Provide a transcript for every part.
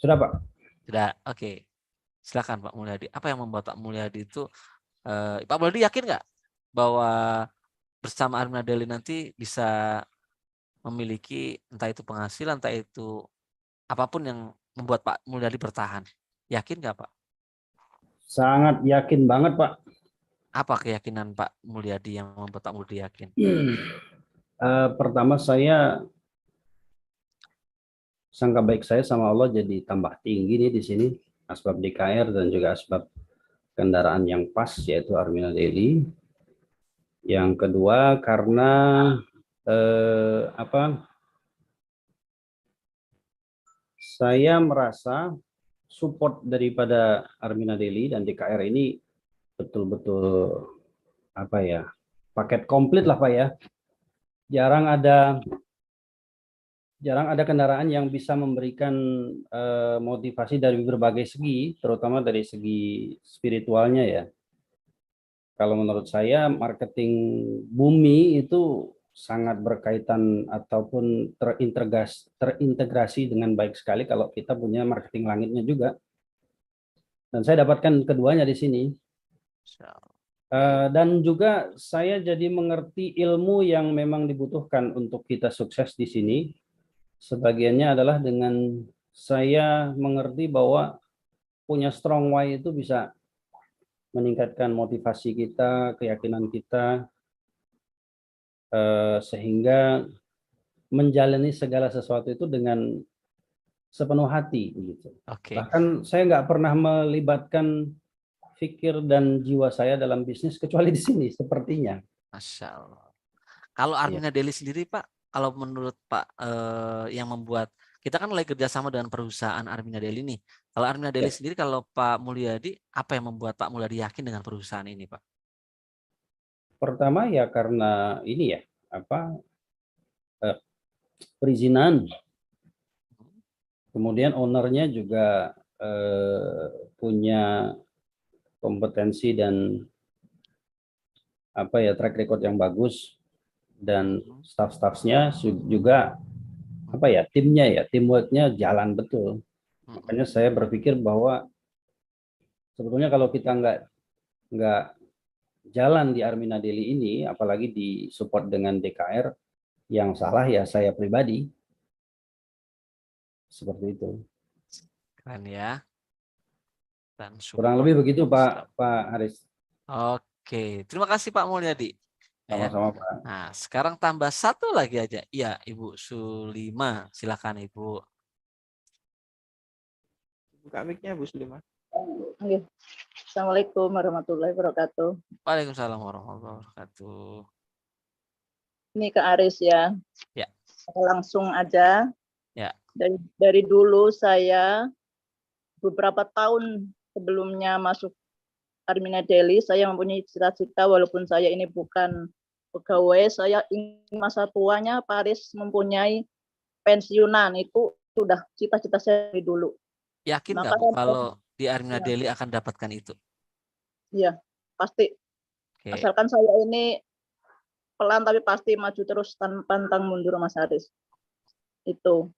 Sudah, Pak. Sudah, oke. Silakan Pak Mulyadi. Apa yang membuat Pak Mulyadi itu, Pak Mulyadi yakin nggak bahwa bersama Armina Daily nanti bisa memiliki entah itu penghasilan, entah itu apapun yang membuat Pak Mulyadi bertahan? Yakin nggak Pak? Sangat yakin banget, Pak. Apa keyakinan Pak Mulyadi yang membuat Pak Mulyadi yakin? Pertama, sangka baik saya sama Allah jadi tambah tinggi nih di sini. Asbab DKR dan juga asbab kendaraan yang pas, yaitu Armina Daily. Yang kedua, karena saya merasa support daripada Armina Daily dan DKR ini betul-betul paket komplit lah, Pak ya. Jarang ada kendaraan yang bisa memberikan motivasi dari berbagai segi, terutama dari segi spiritualnya ya. Kalau menurut saya marketing bumi itu sangat berkaitan ataupun terintegrasi dengan baik sekali kalau kita punya marketing langitnya juga. Dan saya dapatkan keduanya di sini. Dan juga saya jadi mengerti ilmu yang memang dibutuhkan untuk kita sukses di sini. Sebagiannya adalah dengan saya mengerti bahwa punya strong why itu bisa meningkatkan motivasi kita, keyakinan kita, sehingga menjalani segala sesuatu itu dengan sepenuh hati gitu. Oke. Bahkan saya nggak pernah melibatkan pikir dan jiwa saya dalam bisnis kecuali di sini sepertinya. Masya Allah. Kalau Armina Daily sendiri Pak, kalau menurut Pak yang membuat, kita kan mulai kerjasama dengan perusahaan Armina Daily nih. Kalau Armina Daily sendiri, kalau Pak Mulyadi, apa yang membuat Pak Mulyadi yakin dengan perusahaan ini Pak? Pertama ya karena ini ya, perizinan. Kemudian ownernya juga punya kompetensi dan track record yang bagus, dan staff-staffnya juga teamworknya jalan betul. Makanya saya berpikir bahwa sebetulnya kalau kita nggak jalan di Armina Daily ini, apalagi disupport dengan DKR, yang salah ya saya pribadi. Seperti itu. Keren ya. Dan Kurang lebih begitu Pak Haris. Oke, terima kasih Pak Mulyadi. Sama-sama Pak. Nah, sekarang tambah satu lagi aja. Iya, Ibu Sulima, silakan Ibu. Buka mic-nya Bu Sulima. Assalamualaikum warahmatullahi wabarakatuh. Waalaikumsalam warahmatullahi wabarakatuh. Ini ke Aris ya. Ya. Langsung aja. Ya. Dari dulu saya beberapa tahun sebelumnya masuk Armina Daily, saya mempunyai cita-cita walaupun saya ini bukan pegawai, saya ingin masa tuanya Pak Aris mempunyai pensiunan. Itu sudah cita-cita saya dari dulu. Yakin nggak Bu kalau di Armina Daily akan dapatkan itu? Iya, pasti. Okay. Asalkan saya ini pelan tapi pasti maju terus tanpa pantang mundur Mas Haris. Itu.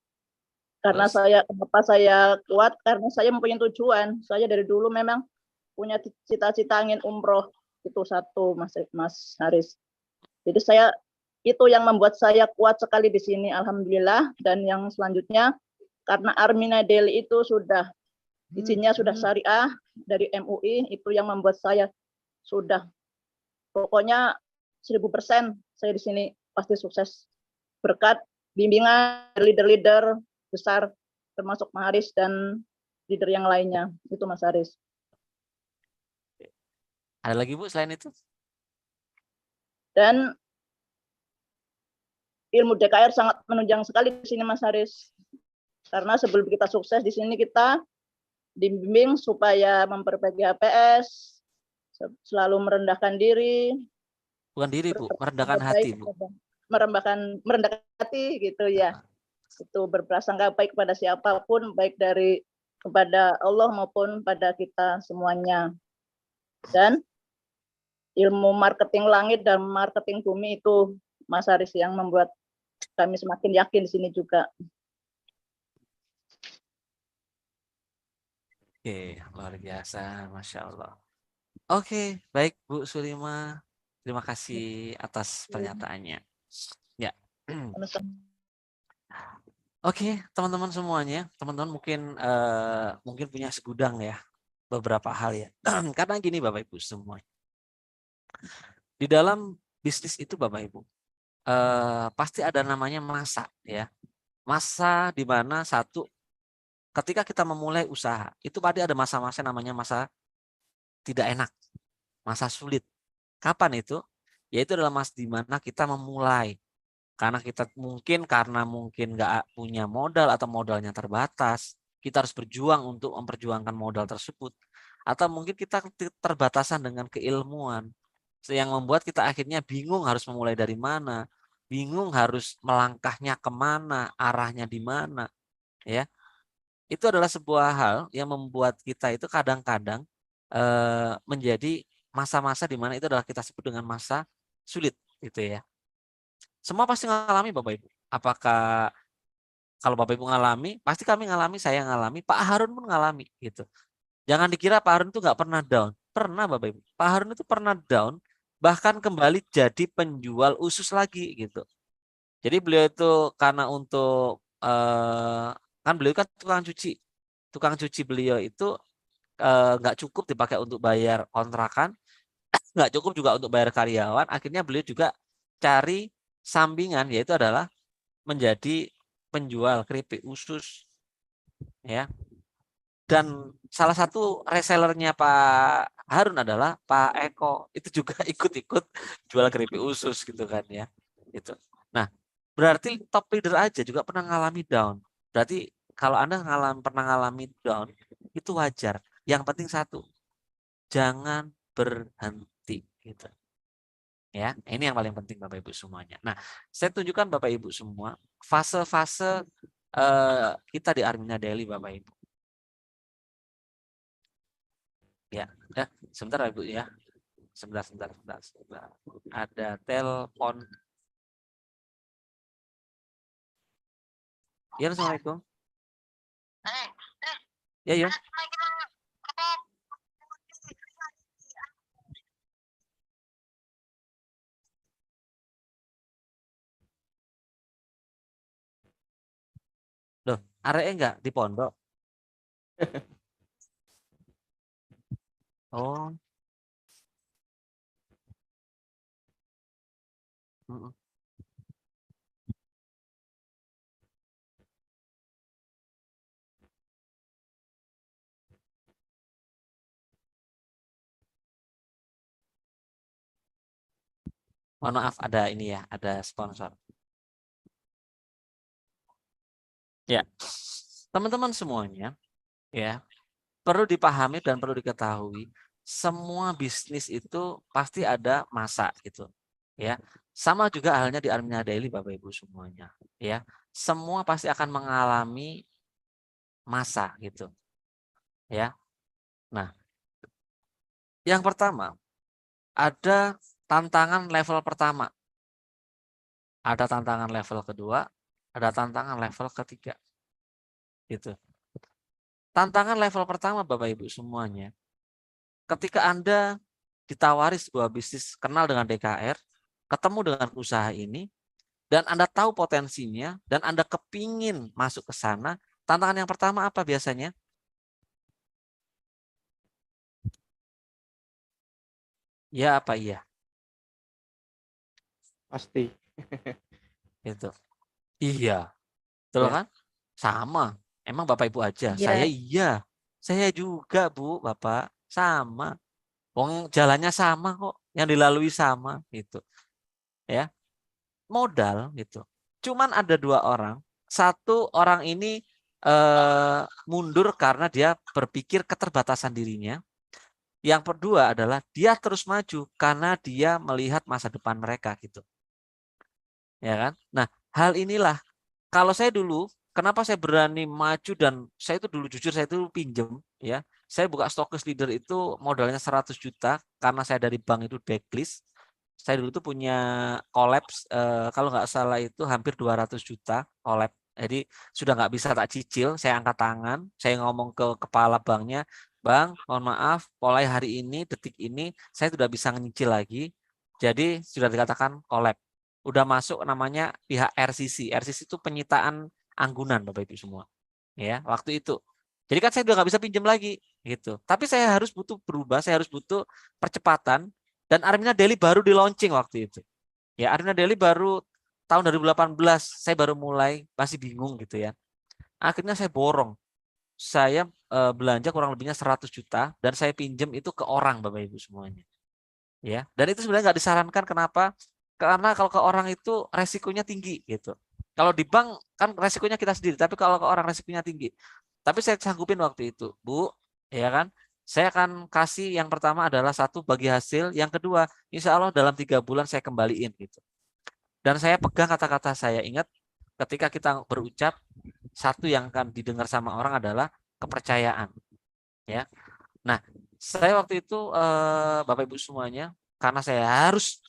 Karena kenapa saya kuat? Karena saya mempunyai tujuan. Saya dari dulu memang punya cita-cita ingin umroh. Itu satu Mas Haris. Jadi itu yang membuat saya kuat sekali di sini, alhamdulillah. Dan yang selanjutnya, karena Armina Daily itu sudah izinnya sudah syariah dari MUI, itu yang membuat saya sudah pokoknya 1000% saya di sini pasti sukses berkat bimbingan leader-leader besar termasuk Mas Haris dan leader yang lainnya. Itu Mas Haris. Ada lagi Bu selain itu? Dan ilmu DKR sangat menunjang sekali di sini Mas Haris. Karena sebelum kita sukses di sini kita dibimbing supaya memperbaiki HPS, selalu merendahkan diri. Bukan diri Bu, merendahkan hati Bu. Merendahkan hati gitu ya. Itu berprasangka baik kepada siapapun, baik kepada Allah maupun pada kita semuanya. Dan ilmu marketing langit dan marketing bumi itu Mas Haris yang membuat kami semakin yakin di sini juga. Oke, luar biasa, Masya Allah. Oke, baik Bu Sulima. Terima kasih atas pernyataannya. Ya. Oke, teman-teman semuanya, teman-teman mungkin punya segudang ya beberapa hal ya. Karena gini Bapak Ibu semua. Di dalam bisnis itu Bapak Ibu, pasti ada namanya masa ya. Masa di mana satu ketika kita memulai usaha, itu pasti ada masa-masa namanya masa tidak enak, masa sulit. Kapan itu? Yaitu adalah masa di mana kita memulai. Karena mungkin nggak punya modal atau modalnya terbatas, kita harus berjuang untuk memperjuangkan modal tersebut. Atau mungkin kita terbatasan dengan keilmuan, yang membuat kita akhirnya bingung harus memulai dari mana, bingung harus melangkahnya kemana, arahnya di mana, ya. Itu adalah sebuah hal yang membuat kita itu kadang-kadang menjadi masa-masa di mana itu adalah kita sebut dengan masa sulit, gitu ya. Semua pasti ngalami Bapak Ibu. Apakah kalau Bapak Ibu ngalami, pasti kami ngalami, saya ngalami, Pak Harun pun ngalami, gitu. Jangan dikira Pak Harun itu nggak pernah down. Pernah Bapak Ibu. Pak Harun itu pernah down, bahkan kembali jadi penjual usus lagi gitu. Jadi beliau itu karena untuk kan beliau kan tukang cuci. Tukang cuci beliau itu nggak cukup dipakai untuk bayar kontrakan, nggak cukup juga untuk bayar karyawan. Akhirnya beliau juga cari sampingan, yaitu adalah menjadi penjual keripik usus, ya. Dan salah satu resellernya Pak Harun adalah Pak Eko, itu juga ikut-ikut jual keripik usus gitu kan ya. Itu. Nah, berarti top leader aja juga pernah ngalami down. Berarti kalau Anda pernah ngalami down, itu wajar. Yang penting satu, jangan berhenti gitu. Ya, ini yang paling penting Bapak Ibu semuanya. Nah, saya tunjukkan Bapak Ibu semua fase-fase kita di Armina Daily Bapak Ibu. Ya, sebentar Ibu ya. Sebentar. Ada telepon. Ya, Assalamualaikum. Ya, ya. Loh, arek enggak di pondok? Oh. Mm-mm. Mohon maaf ada ini ya, ada sponsor. Ya. Teman-teman semuanya, ya, perlu dipahami dan perlu diketahui, semua bisnis itu pasti ada masa gitu. Ya. Sama juga halnya di Armina Daily Bapak Ibu semuanya, ya. Semua pasti akan mengalami masa gitu. Ya. Nah, yang pertama ada tantangan level pertama. Ada tantangan level kedua, ada tantangan level ketiga. Gitu. Tantangan level pertama Bapak Ibu semuanya. Ketika Anda ditawari sebuah bisnis, kenal dengan DKR, ketemu dengan usaha ini, dan Anda tahu potensinya, dan Anda kepingin masuk ke sana, tantangan yang pertama apa biasanya? Ya apa iya? Pasti. Itu. Iya. Betul Ya. kan? Sama. Emang Bapak Ibu aja. Iya. Saya iya. Saya juga Bu, Bapak. Sama. Wong jalannya sama kok. Yang dilalui sama. Gitu. Ya. Modal gitu. Cuman ada dua orang. Satu orang ini mundur karena dia berpikir keterbatasan dirinya. Yang kedua adalah dia terus maju karena dia melihat masa depan mereka gitu. Ya kan? Nah, hal inilah kalau saya dulu kenapa saya berani maju dan saya itu dulu jujur saya itu pinjem ya. Saya buka Stokes Leader itu modalnya 100 juta karena saya dari bank itu backlist. Saya dulu tuh punya collabs kalau nggak salah itu hampir 200 juta collab Jadi sudah nggak bisa tak cicil, saya angkat tangan, saya ngomong ke kepala banknya, Bang, mohon maaf, mulai hari ini, detik ini, saya tidak bisa nyicil lagi. Jadi sudah dikatakan collab. Udah masuk namanya pihak RCC. RCC itu penyitaan anggunan, Bapak Ibu semua. Ya, waktu itu. Jadi kan saya udah nggak bisa pinjam lagi, gitu. Tapi saya harus butuh berubah, saya harus butuh percepatan. Dan Armina Daily baru di launching waktu itu. Ya, Armina Daily baru tahun 2018 saya baru mulai, masih bingung gitu ya. Akhirnya saya borong. Saya belanja kurang lebihnya 100 juta dan saya pinjam itu ke orang Bapak Ibu semuanya. Ya. Dan itu sebenarnya nggak disarankan, kenapa? Karena kalau ke orang itu resikonya tinggi gitu. Kalau di bank kan resikonya kita sendiri, tapi kalau ke orang resikonya tinggi. Tapi saya sanggupin waktu itu, Bu, ya kan? Saya akan kasih yang pertama adalah 1 bagi hasil, yang kedua insya Allah dalam 3 bulan saya kembaliin gitu. Dan saya pegang kata-kata saya, ingat ketika kita berucap, satu yang akan didengar sama orang adalah kepercayaan. Ya. Nah, saya waktu itu Bapak Ibu semuanya, karena saya harus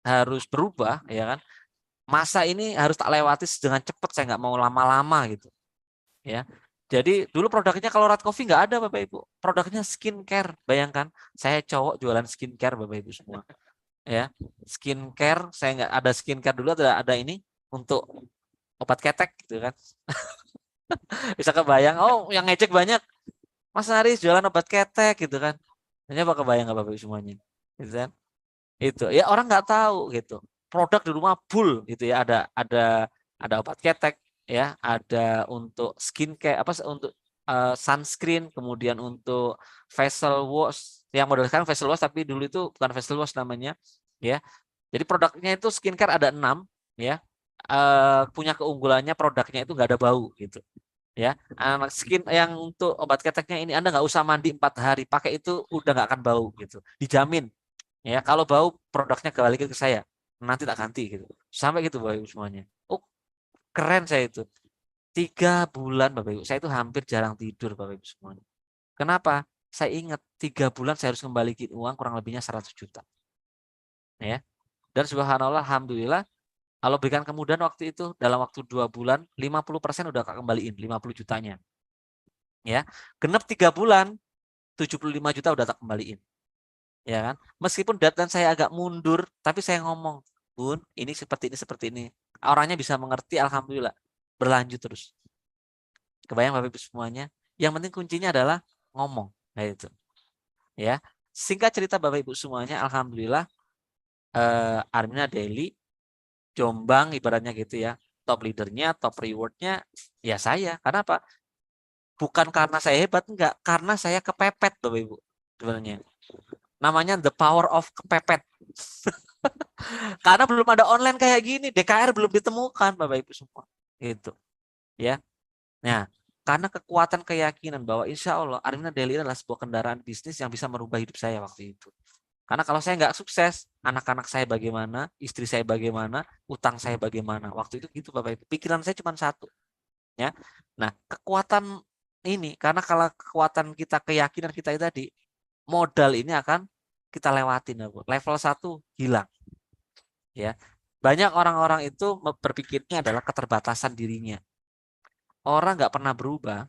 harus berubah, ya kan? Masa ini harus tak lewati dengan cepat, saya nggak mau lama-lama gitu. Ya. Jadi dulu produknya kalau Rat Coffee nggak ada Bapak Ibu. Produknya skincare. Bayangkan, saya cowok jualan skincare Bapak Ibu semua. Ya, skincare, saya nggak ada skincare dulu, ada ini untuk obat ketek gitu kan. Bisa kebayang, oh yang ngecek banyak, Mas Haris jualan obat ketek gitu kan. Hanya apa kebayang nggak Bapak Ibu semuanya, gitu kan? Itu ya orang nggak tahu gitu. Produk di rumah full gitu ya, ada obat ketek ya, ada untuk skincare, untuk sunscreen, kemudian untuk facial wash, yang model sekarang facial wash tapi dulu itu bukan facial wash namanya ya. Jadi produknya itu skincare ada 6 ya. Punya keunggulannya produknya itu nggak ada bau gitu ya. Anak skin yang untuk obat keteknya ini Anda nggak usah mandi 4 hari, pakai itu udah nggak akan bau gitu, dijamin ya. Kalau bau produknya kembali ke saya, nanti tak ganti gitu, sampai gitu Bapak Ibu semuanya. Oh keren saya itu. 3 bulan Bapak Ibu, saya itu hampir jarang tidur Bapak Ibu semuanya. Kenapa? Saya ingat 3 bulan saya harus kembalikan uang kurang lebihnya 100 juta ya. Dan subhanallah, alhamdulillah, kalau berikan kemudahan waktu itu dalam waktu 2 bulan 50% udah kembaliin 50 jutanya. Ya. Genap 3 bulan 75 juta udah tak kembaliin. Ya kan? Meskipun deadline saya agak mundur, tapi saya ngomong, "Bun, ini seperti ini. Orangnya bisa mengerti, alhamdulillah. Berlanjut terus. Kebayang Bapak Ibu semuanya? Yang penting kuncinya adalah ngomong. Nah itu. Ya. Singkat cerita Bapak Ibu semuanya, alhamdulillah Armina Daily Jombang ibaratnya gitu ya, top leadernya, top rewardnya ya saya. Karena apa? Bukan karena saya hebat, enggak, karena saya kepepet Bapak Ibu sebenarnya. Namanya the power of kepepet. Karena belum ada online kayak gini, DKR belum ditemukan Bapak Ibu semua. Gitu. Ya. Nah, karena kekuatan keyakinan bahwa insya Allah Armina Daily adalah sebuah kendaraan bisnis yang bisa merubah hidup saya waktu itu. Karena kalau saya nggak sukses, anak-anak saya bagaimana, istri saya bagaimana, utang saya bagaimana. Waktu itu gitu Bapak Ibu. Pikiran saya cuma satu. Ya. Nah, kekuatan ini, karena kalau kekuatan kita, keyakinan kita tadi, modal ini akan kita lewatin. Level 1 hilang. Ya. Banyak orang-orang itu berpikirnya adalah keterbatasan dirinya. Orang nggak pernah berubah,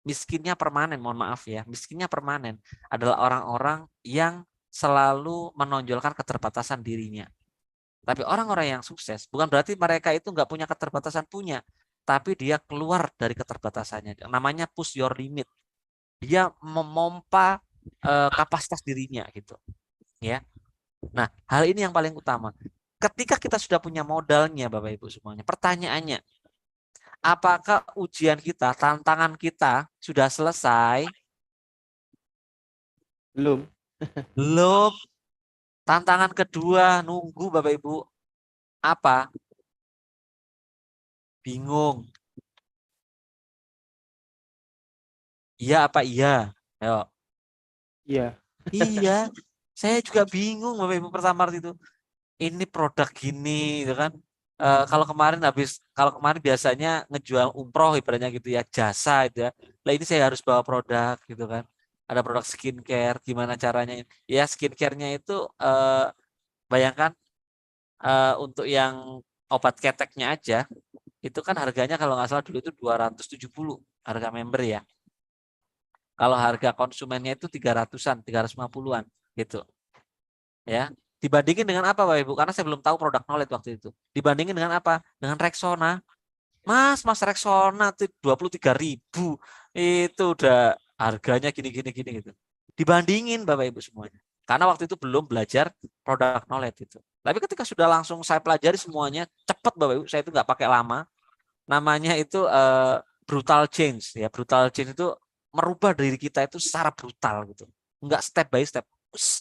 miskinnya permanen, mohon maaf ya, miskinnya permanen adalah orang-orang yang selalu menonjolkan keterbatasan dirinya. Tapi orang-orang yang sukses bukan berarti mereka itu nggak punya keterbatasan, punya, tapi dia keluar dari keterbatasannya. Namanya push your limit. Dia memompa kapasitas dirinya gitu, ya. Nah, hal ini yang paling utama. Ketika kita sudah punya modalnya, Bapak Ibu semuanya, pertanyaannya, apakah ujian kita, tantangan kita sudah selesai? Belum. Belum. Tantangan kedua, nunggu Bapak Ibu. Apa? Bingung. Iya apa iya? Ayo. Iya. Iya. Saya juga bingung Bapak Ibu pertama itu. Ini produk gini gitu kan. Kalau kemarin biasanya ngejual umroh ibaratnya gitu ya, jasa itu ya. Lah ini saya harus bawa produk gitu kan. Ada produk skincare, gimana caranya? Ya skincare-nya itu bayangkan untuk yang obat keteknya aja itu kan harganya kalau nggak salah dulu itu 270 harga member ya. Kalau harga konsumennya itu 300-an, 350-an gitu. Ya. Dibandingin dengan apa Bapak Ibu? Karena saya belum tahu produk knowledge waktu itu. Dibandingin dengan apa? Dengan Rexona. Mas Rexona itu 23.000. Itu udah harganya gini gitu. Dibandingin Bapak Ibu semuanya. Karena waktu itu belum belajar produk knowledge itu. Tapi ketika sudah langsung saya pelajari semuanya, cepat Bapak Ibu, saya itu nggak pakai lama. Namanya itu brutal change ya. Brutal change itu merubah diri kita itu secara brutal gitu. Enggak step by step.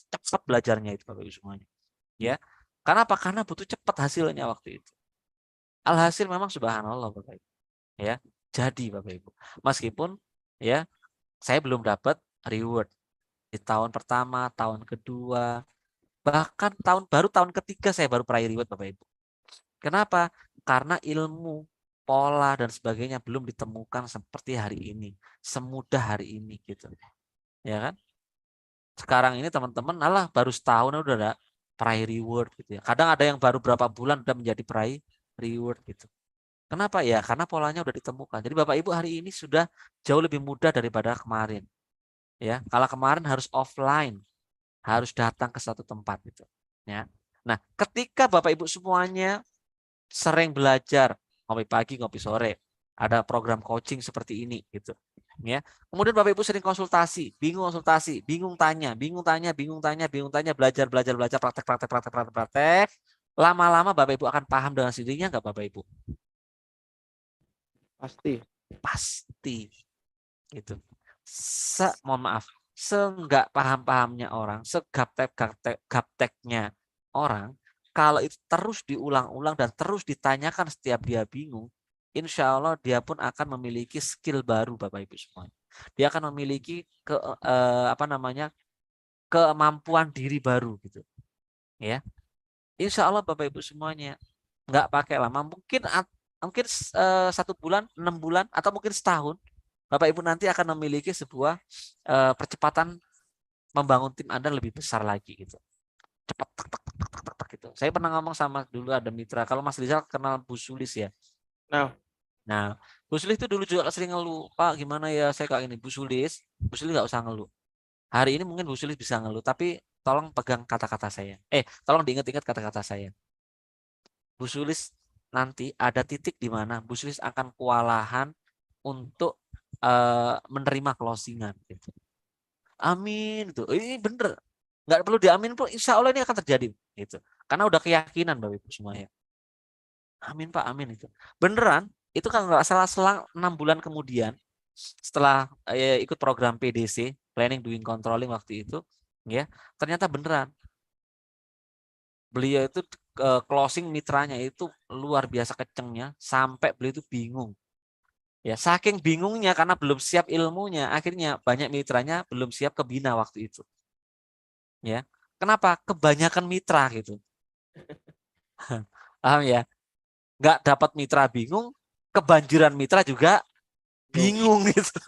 Cepat belajarnya itu Bapak Ibu semuanya. Ya. Karena apa? Karena butuh cepat hasilnya waktu itu. Alhasil memang subhanallah Bapak Ibu. Ya. Jadi Bapak Ibu, meskipun ya saya belum dapat reward di tahun pertama, tahun kedua, bahkan tahun ketiga saya baru peraih reward Bapak Ibu. Kenapa? Karena ilmu, pola dan sebagainya belum ditemukan seperti hari ini, semudah hari ini gitu. Ya kan? Sekarang ini teman-teman baru setahun udah ada peraih reward gitu ya. Kadang ada yang baru berapa bulan udah menjadi peraih reward gitu. Kenapa ya? Karena polanya udah ditemukan. Jadi Bapak Ibu hari ini sudah jauh lebih mudah daripada kemarin. Ya, kalau kemarin harus offline, harus datang ke satu tempat gitu. Ya. Nah, ketika Bapak Ibu semuanya sering belajar ngopi pagi, ngopi sore, ada program coaching seperti ini gitu. Ya. Kemudian Bapak Ibu sering konsultasi, bingung tanya, belajar, praktek. Lama-lama Bapak Ibu akan paham dengan sendirinya enggak Bapak Ibu? Pasti. Gitu. Mohon maaf, seenggak paham-pahamnya orang, segaptek-gapteknya orang, kalau itu terus diulang-ulang dan terus ditanyakan setiap dia bingung, insya Allah dia pun akan memiliki skill baru Bapak Ibu semuanya. Dia akan memiliki kemampuan diri baru gitu. Ya. Insya Allah Bapak Ibu semuanya nggak pakai lama, mungkin 1 bulan, 6 bulan, atau mungkin setahun, Bapak Ibu nanti akan memiliki sebuah percepatan membangun tim Anda lebih besar lagi gitu. Cepat gitu. Saya pernah ngomong sama dulu ada mitra, kalau Mas Rizal kenal Bu Sulis ya. Nah, Bu Sulis itu dulu juga sering ngeluh, Pak gimana ya saya kayak ini. Bu Sulis nggak usah ngeluh. Hari ini mungkin Bu Sulis bisa ngeluh, tapi tolong pegang kata-kata saya. Tolong diingat-ingat kata-kata saya. Bu Sulis nanti ada titik di mana Bu Sulis akan kewalahan untuk menerima closingan gitu. Amin gitu. Ini bener. Nggak perlu diamin pun insya Allah ini akan terjadi gitu. Karena udah keyakinan Bapak Ibu semuanya. Amin Pak, amin itu. Beneran, itu kan nggak salah selang 6 bulan kemudian setelah ikut program PDC, Planning Doing Controlling waktu itu, ya, ternyata beneran. Beliau itu closing mitranya itu luar biasa kencengnya sampai beliau itu bingung. Ya, saking bingungnya karena belum siap ilmunya, akhirnya banyak mitranya belum siap kebina waktu itu. Ya. Kenapa? Kebanyakan mitra gitu. Paham ya? Nggak dapat mitra bingung, kebanjiran mitra juga bingung gitu.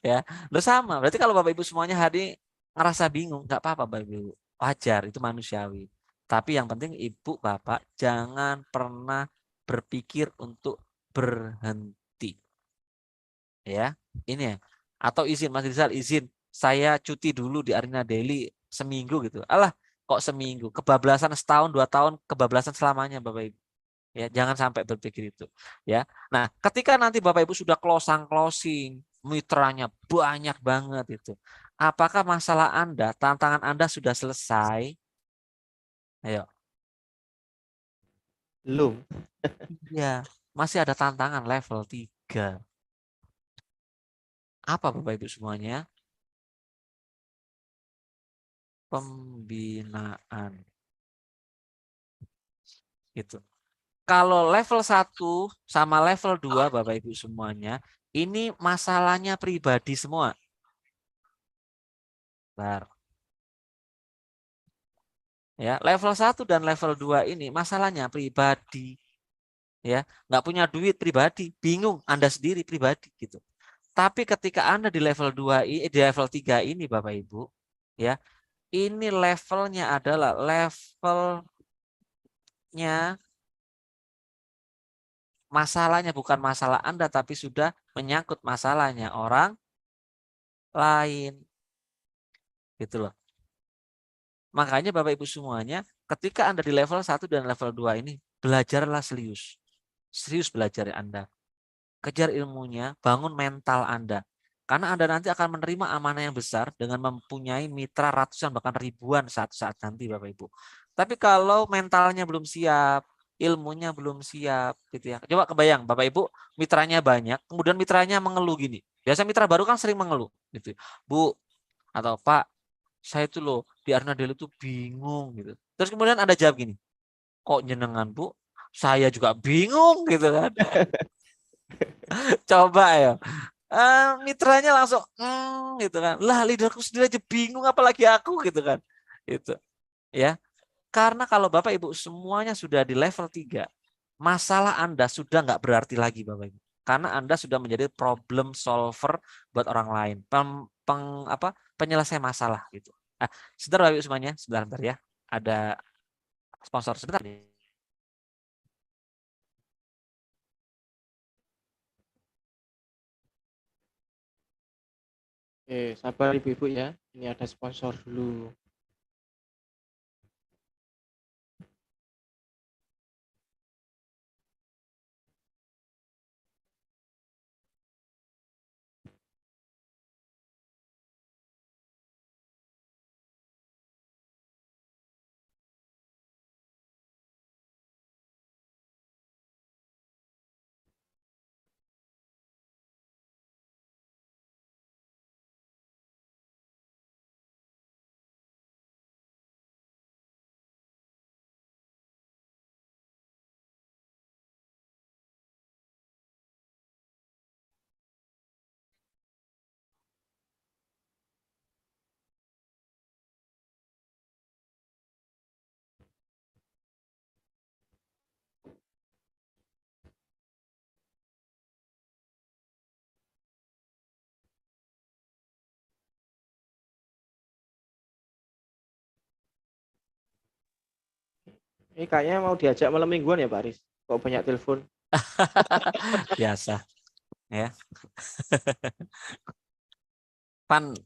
Ya, lo sama. Berarti kalau Bapak Ibu semuanya hari ngerasa bingung, nggak apa-apa Bapak Ibu. Wajar, itu manusiawi. Tapi yang penting Ibu Bapak jangan pernah berpikir untuk berhenti. Ya, ini ya. Atau izin Mas Rizal, izin saya cuti dulu di Arena Daily seminggu gitu. Alah, kok seminggu? Kebablasan setahun, 2 tahun, kebablasan selamanya Bapak Ibu. Ya, jangan sampai berpikir itu. Ya. Nah, ketika nanti Bapak Ibu sudah closing, mitranya banyak banget itu. Apakah masalah Anda, tantangan Anda sudah selesai? Ayo. Belum. Iya, masih ada tantangan level 3. Apa Bapak Ibu semuanya? Pembinaan. Gitu. Kalau level 1 sama level 2 Bapak Ibu semuanya, ini masalahnya pribadi semua. Bentar. Ya, level 1 dan level 2 ini masalahnya pribadi. Ya, nggak punya duit pribadi, bingung Anda sendiri pribadi gitu. Tapi ketika Anda di level 2 di level 3 ini Bapak Ibu, ya. Ini levelnya adalah levelnya masalahnya bukan masalah Anda, tapi sudah menyangkut masalahnya orang lain. Gitu loh. Makanya Bapak Ibu semuanya, ketika Anda di level 1 dan level 2 ini, belajarlah serius. Serius belajar Anda. Kejar ilmunya, bangun mental Anda. Karena Anda nanti akan menerima amanah yang besar dengan mempunyai mitra ratusan bahkan ribuan saat nanti Bapak Ibu. Tapi kalau mentalnya belum siap, ilmunya belum siap gitu ya. Coba kebayang Bapak Ibu, mitranya banyak, kemudian mitranya mengeluh gini. Biasa mitra baru kan sering mengeluh gitu. Bu atau Pak, saya itu loh di Arna Daily itu bingung gitu. Terus kemudian Anda jawab gini, kok jenengan Bu? Saya juga bingung gitu kan. Coba ya. Mitranya langsung gitu kan. Lah leaderku sendiri aja bingung apalagi aku gitu kan. Itu. Ya. Karena kalau Bapak Ibu semuanya sudah di level 3, masalah Anda sudah nggak berarti lagi Bapak Ibu. Karena Anda sudah menjadi problem solver buat orang lain. Penyelesai masalah gitu. Sebentar Bapak Ibu semuanya, sebentar ya. Ada sponsor sebentar nih. Sabar ibu-ibu ya. Ini ada sponsor dulu. Ini kayaknya mau diajak malam mingguan ya Pak Aris. Kok banyak telepon? Biasa ya. Fan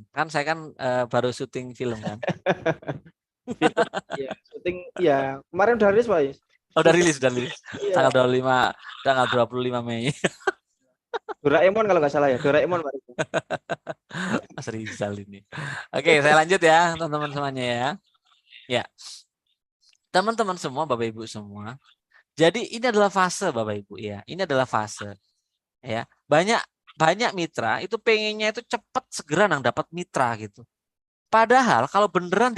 kan saya kan baru syuting film kan. Iya, syuting ya. Kemarin udah rilis Pak Aris. Udah rilis. Iya. Tanggal 25 Mei. Doraemon kalau nggak salah ya. Doraemon Pak Aris. Mas Rizal ini. Oke, saya lanjut ya teman-teman semuanya ya. Ya. Teman-teman semua, Bapak Ibu semua. Jadi ini adalah fase Bapak Ibu ya. Ini adalah fase. Ya. Banyak mitra itu pengennya itu cepat segera dapat mitra gitu. Padahal kalau beneran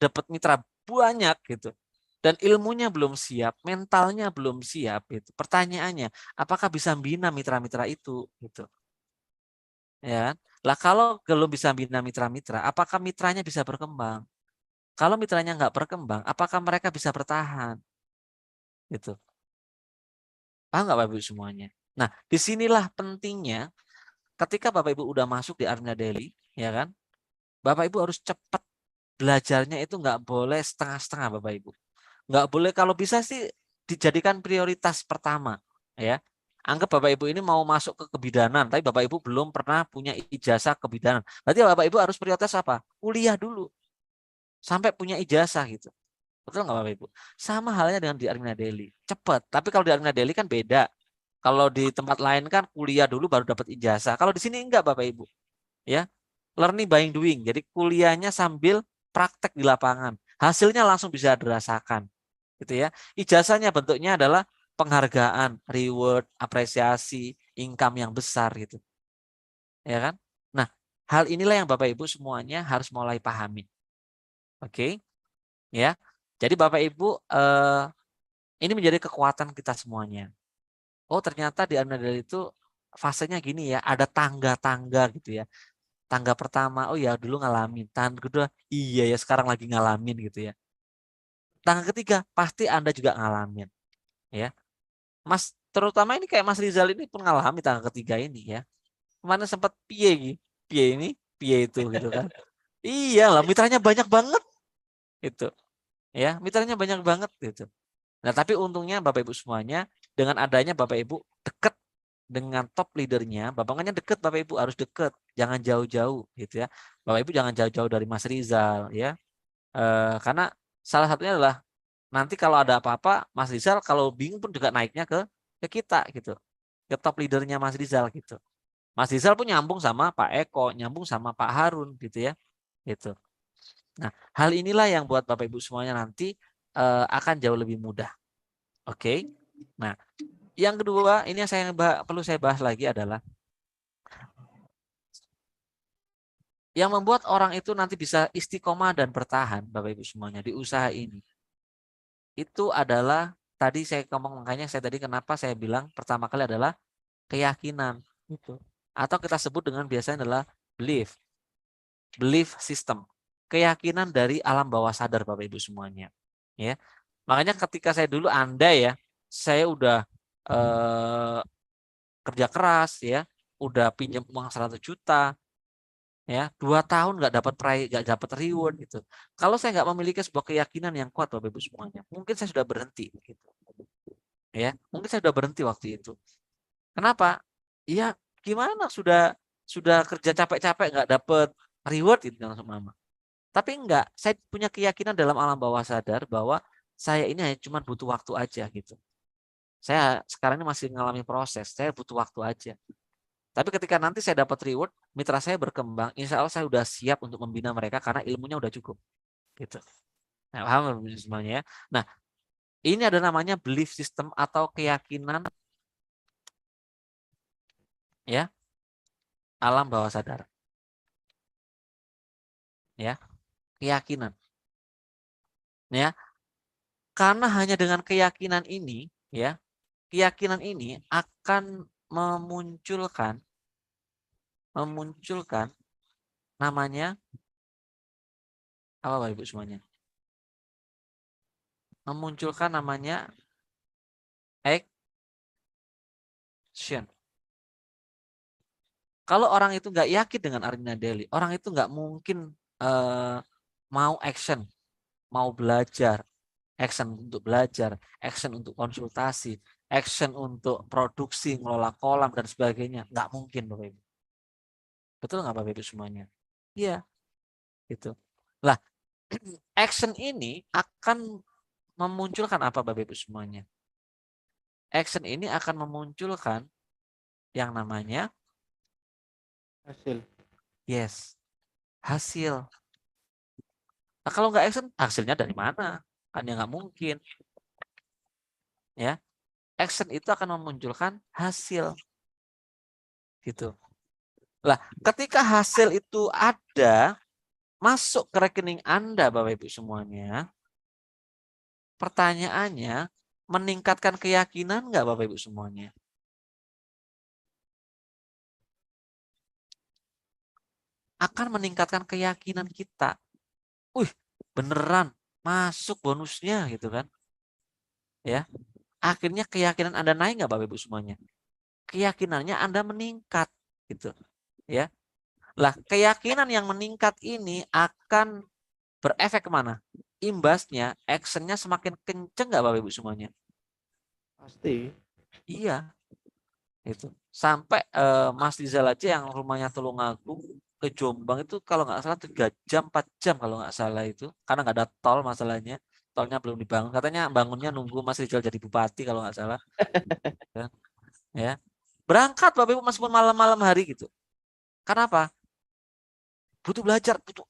dapat mitra banyak gitu dan ilmunya belum siap, mentalnya belum siap gitu. Pertanyaannya, apakah bisa bina mitra-mitra itu gitu. Ya. Lah kalau belum bisa bina mitra-mitra, apakah mitranya bisa berkembang? Kalau mitranya nggak berkembang, apakah mereka bisa bertahan? Gitu. Paham nggak Bapak Ibu semuanya? Nah, disinilah pentingnya ketika Bapak Ibu udah masuk di Arna Daily, ya kan? Bapak Ibu harus cepat belajarnya itu nggak boleh setengah-setengah Bapak Ibu. Nggak boleh, kalau bisa sih dijadikan prioritas pertama, ya. Anggap Bapak Ibu ini mau masuk ke kebidanan, tapi Bapak Ibu belum pernah punya ijazah kebidanan. Berarti Bapak Ibu harus prioritas apa? Kuliah dulu sampai punya ijazah gitu. Betul nggak Bapak Ibu? Sama halnya dengan di Arina Daily. Cepat. Tapi kalau di Arina Daily kan beda. Kalau di tempat lain kan kuliah dulu baru dapat ijazah. Kalau di sini enggak Bapak Ibu. Ya. Learning by doing. Jadi kuliahnya sambil praktek di lapangan. Hasilnya langsung bisa dirasakan. Gitu ya. Ijazahnya bentuknya adalah penghargaan, reward, apresiasi, income yang besar gitu. Ya kan? Nah, hal inilah yang Bapak Ibu semuanya harus mulai pahami. Oke? Ya. Jadi Bapak Ibu ini menjadi kekuatan kita semuanya. Oh, ternyata di Arnadal itu fasenya gini ya, ada tangga-tangga gitu ya. Tangga pertama, oh ya dulu ngalamin. Tangga kedua, iya ya sekarang lagi ngalamin gitu ya. Tangga ketiga, pasti Anda juga ngalamin. Ya. Mas, terutama ini kayak Mas Rizal ini pun ngalami tangga ketiga ini ya. Kemana sempat piye ini, piye itu gitu kan. Iya lah, mitranya banyak banget. Itu. Ya, mitranya banyak banget gitu. Nah, tapi untungnya Bapak Ibu semuanya dengan adanya Bapak Ibu dekat dengan top leadernya, Bapaknya deket, Bapak Ibu harus deket, jangan jauh-jauh gitu ya. Bapak Ibu jangan jauh-jauh dari Mas Rizal ya. Karena salah satunya adalah nanti kalau ada apa-apa, Mas Rizal kalau bingung pun juga naiknya ke kita gitu, ke top leadernya Mas Rizal gitu. Mas Rizal pun nyambung sama Pak Eko, nyambung sama Pak Harun gitu ya, gitu. Nah, hal inilah yang buat Bapak Ibu semuanya nanti akan jauh lebih mudah. Oke. Nah, yang kedua, ini yang perlu saya bahas lagi adalah yang membuat orang itu nanti bisa istiqomah dan bertahan, Bapak Ibu semuanya, di usaha ini. Itu adalah, tadi saya ngomong, makanya saya tadi kenapa saya bilang pertama kali adalah keyakinan. Itu. Atau kita sebut dengan biasanya adalah belief system. Keyakinan dari alam bawah sadar, Bapak Ibu semuanya. Ya. Makanya ketika saya dulu andai ya, saya udah kerja keras ya, udah pinjam uang 100 juta, ya 2 tahun nggak dapat reward gitu. Kalau saya nggak memiliki sebuah keyakinan yang kuat Bapak Ibu semuanya, mungkin saya sudah berhenti gitu. Ya, mungkin saya sudah berhenti waktu itu. Kenapa? Ya gimana sudah kerja capek-capek nggak dapat reward itu langsung mama. Tapi enggak, saya punya keyakinan dalam alam bawah sadar bahwa saya ini hanya cuma butuh waktu aja gitu. Saya sekarang ini masih mengalami proses, saya butuh waktu aja. Tapi ketika nanti saya dapat reward, mitra saya berkembang, insya Allah saya sudah siap untuk membina mereka karena ilmunya udah cukup. Gitu. Nah, paham semuanya ya. Nah, ini ada namanya belief system atau keyakinan ya alam bawah sadar. Ya, keyakinan. Ya, karena hanya dengan keyakinan ini, ya, keyakinan ini akan memunculkan namanya apa Bapak Ibu semuanya? Memunculkan namanya action. Kalau orang itu nggak yakin dengan Arina Daily, orang itu nggak mungkin mau action, mau belajar, action untuk belajar, action untuk konsultasi, action untuk produksi, ngelola kolam dan sebagainya. Nggak mungkin Bapak Ibu. Betul nggak Bapak Ibu semuanya? Iya, gitu. Lah, action ini akan memunculkan apa Bapak Ibu semuanya? Action ini akan memunculkan yang namanya Hasil. yes, hasil. Nah, kalau nggak action, hasilnya dari mana? Kan ya nggak mungkin. Ya, action itu akan memunculkan hasil. Gitu. Lah, ketika hasil itu ada, masuk ke rekening Anda, Bapak Ibu semuanya, pertanyaannya, meningkatkan keyakinan nggak Bapak Ibu semuanya? Akan meningkatkan keyakinan kita. Beneran masuk bonusnya gitu kan. Ya. Akhirnya keyakinan Anda naik nggak Bapak Ibu semuanya? Keyakinannya Anda meningkat gitu. Ya. Lah, keyakinan yang meningkat ini akan berefek kemana? Imbasnya, actionnya semakin kenceng nggak Bapak Ibu semuanya? Pasti. Iya. Itu. Sampai Mas Rizal aja yang rumahnya Tulungagung ke Jombang itu kalau nggak salah 3 jam, 4 jam kalau nggak salah itu. Karena nggak ada tol masalahnya. Tolnya belum dibangun. Katanya bangunnya nunggu Mas Rizal jadi bupati kalau nggak salah. Ya. Berangkat Bapak Ibu meskipun malam-malam hari gitu. Kenapa? Butuh belajar, butuh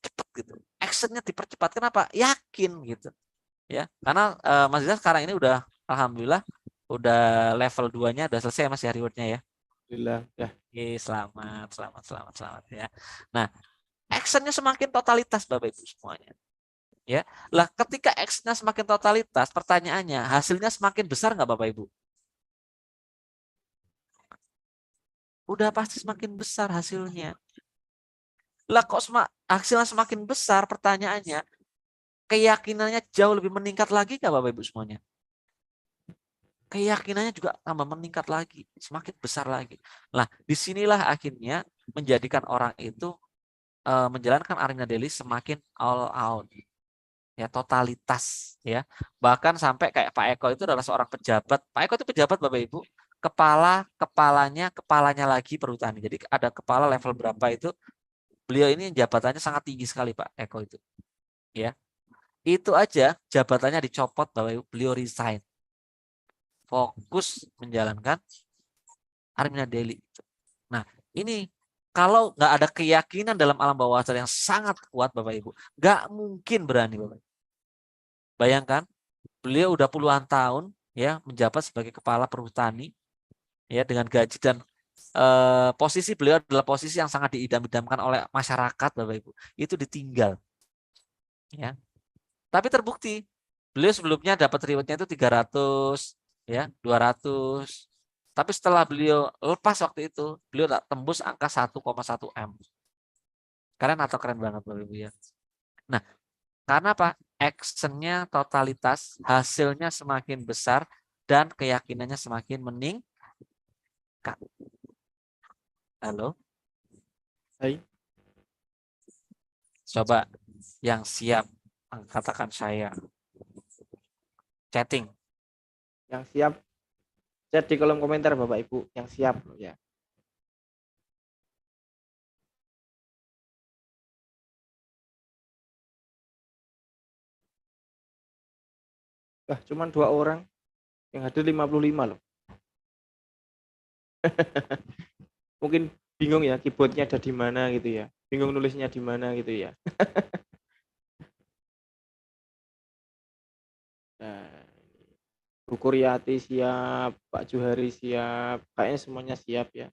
cepat gitu. Actionnya dipercepat. Kenapa? Yakin gitu. Ya, karena Mas Rizal sekarang ini udah alhamdulillah udah level 2-nya udah selesai Mas ya rewardnya ya. Alhamdulillah. Ya. Oke, selamat ya. Nah, actionnya semakin totalitas Bapak Ibu semuanya. Ya, lah ketika actionnya semakin totalitas, pertanyaannya hasilnya semakin besar nggak Bapak Ibu? Udah pasti semakin besar hasilnya. Lah kok hasilnya semakin besar, pertanyaannya keyakinannya jauh lebih meningkat lagi nggak Bapak Ibu semuanya? Keyakinannya juga tambah meningkat lagi, semakin besar lagi. Nah, disinilah akhirnya menjadikan orang itu menjalankan Arina Daily semakin all out. ya, totalitas ya. Bahkan sampai kayak Pak Eko itu adalah seorang pejabat. Pak Eko itu pejabat Bapak Ibu, kepalanya lagi perhutani. Jadi ada kepala level berapa itu, beliau ini jabatannya sangat tinggi sekali Pak Eko itu. Ya. Itu aja jabatannya dicopot Bapak Ibu, beliau resign. Fokus menjalankan Armina Daily. Nah, ini kalau nggak ada keyakinan dalam alam bawah sadar yang sangat kuat Bapak Ibu, nggak mungkin berani Bapak Ibu. Bayangkan, beliau udah puluhan tahun ya menjabat sebagai kepala perhutani ya dengan gaji dan posisi beliau adalah posisi yang sangat diidam-idamkan oleh masyarakat Bapak Ibu. Itu ditinggal. Ya. Tapi terbukti beliau sebelumnya dapat rewardnya itu 300 ya, 200. Tapi setelah beliau lepas waktu itu, beliau tak tembus angka 1,1 M. Keren atau keren banget Bapak Ibu ya. Nah, karena apa? Actionnya totalitas, hasilnya semakin besar dan keyakinannya semakin meningkat. Halo? Hai. Coba yang siap katakan saya. Chatting. Yang siap chat di kolom komentar Bapak Ibu yang siap ya. Cuman 2 orang yang hadir 55 loh. Mungkin bingung ya keyboardnya ada di mana gitu ya. Bingung nulisnya di mana gitu ya. Nah, Bu Kuryati siap, Pak Juhari siap, kayaknya semuanya siap ya.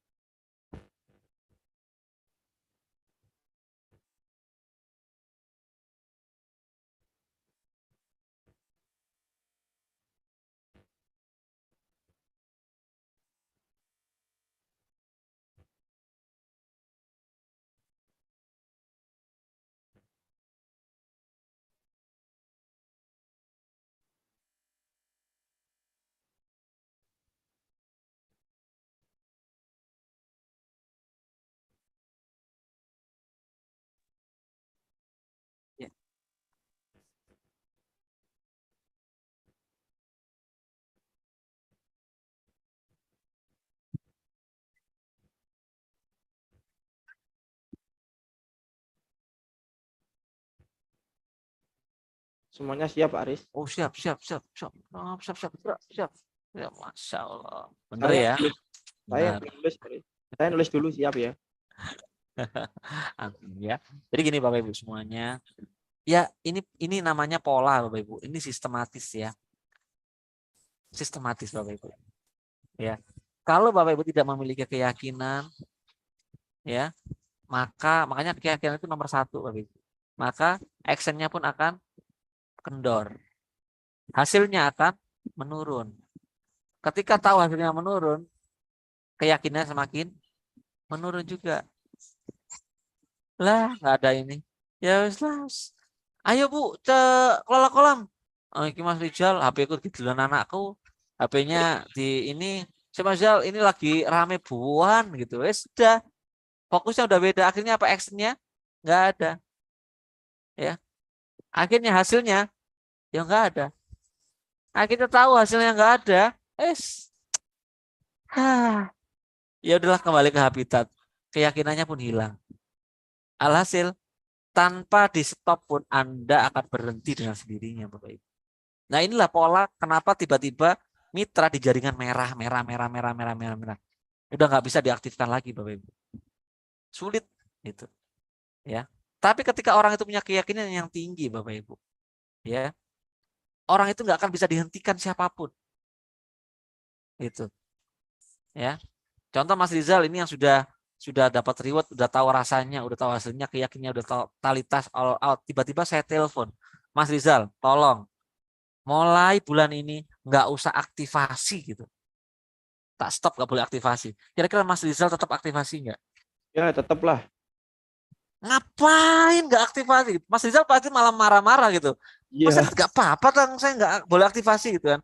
Ya. Semuanya siap Pak Aris. Oh siap. Ya, Masya Allah. Bener Saya ya. yang Benar. nulis, saya nulis dulu siap ya. Ya. Jadi gini Bapak Ibu semuanya. Ya ini namanya pola Bapak Ibu. Ini sistematis ya. Sistematis Bapak Ibu. Ya. Kalau Bapak Ibu tidak memiliki keyakinan, ya, makanya keyakinan itu nomor 1 Bapak Ibu. Maka actionnya pun akan kendor. Hasilnya akan menurun. Ketika tahu hasilnya menurun, keyakinannya semakin menurun juga. Lah, nggak ada ini. Ya wis lah. Ayo Bu, kelola kolam. Oh, iki Mas Rizal, HP ku didelan anakku. HP-nya di ini. Si Mas Rizal, ini lagi rame buan gitu. Wis sudah. Fokusnya udah beda. Akhirnya apa actionnya? Nggak ada. Ya. Akhirnya hasilnya ya nggak ada. Nah, kita tahu hasilnya nggak ada. Ya udahlah kembali ke habitat. Keyakinannya pun hilang. Alhasil tanpa di stop pun Anda akan berhenti dengan sendirinya Bapak Ibu. Nah inilah pola kenapa tiba-tiba mitra di jaringan merah. Udah nggak bisa diaktifkan lagi Bapak Ibu. Sulit gitu. Ya. Tapi ketika orang itu punya keyakinan yang tinggi Bapak Ibu. Ya. Orang itu nggak akan bisa dihentikan siapapun. Gitu. Ya. Contoh Mas Rizal ini yang sudah dapat reward, udah tahu rasanya, udah tahu hasilnya, keyakinannya, udah tahu totalitas all out. Tiba-tiba saya telepon, Mas Rizal, tolong mulai bulan ini nggak usah aktivasi gitu. Tak stop nggak boleh aktivasi. Kira-kira Mas Rizal tetap aktivasi nggak? Ya tetaplah. Ngapain nggak aktivasi? Mas Rizal pasti malah marah-marah gitu. Masa nggak apa-apa kan saya nggak boleh aktivasi gitu kan?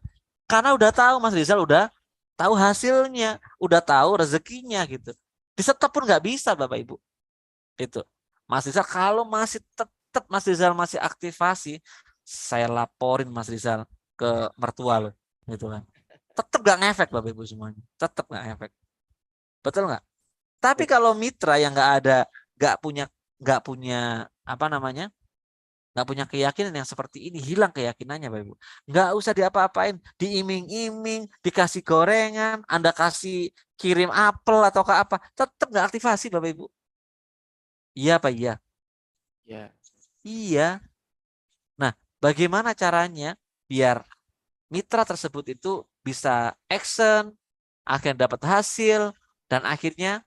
Karena udah tahu Mas Rizal udah tahu hasilnya, udah tahu rezekinya gitu. Di stop pun nggak bisa Bapak Ibu. Itu. Mas Rizal kalau masih tetap Mas Rizal masih aktivasi, saya laporin Mas Rizal ke mertua lo, gitu kan. Tetap gak ngefek Bapak Ibu semuanya, tetap gak ngefek. Betul nggak? Tapi kalau mitra yang nggak punya apa namanya, nggak punya keyakinan yang seperti ini, hilang keyakinannya Bapak Ibu. Nggak usah diapa-apain, diiming-iming, dikasih gorengan, Anda kasih kirim apel atau ke apa, tetap nggak aktivasi Bapak Ibu. Iya apa iya? Ya. Iya. Nah, bagaimana caranya biar mitra tersebut itu bisa action, akhirnya dapat hasil, dan akhirnya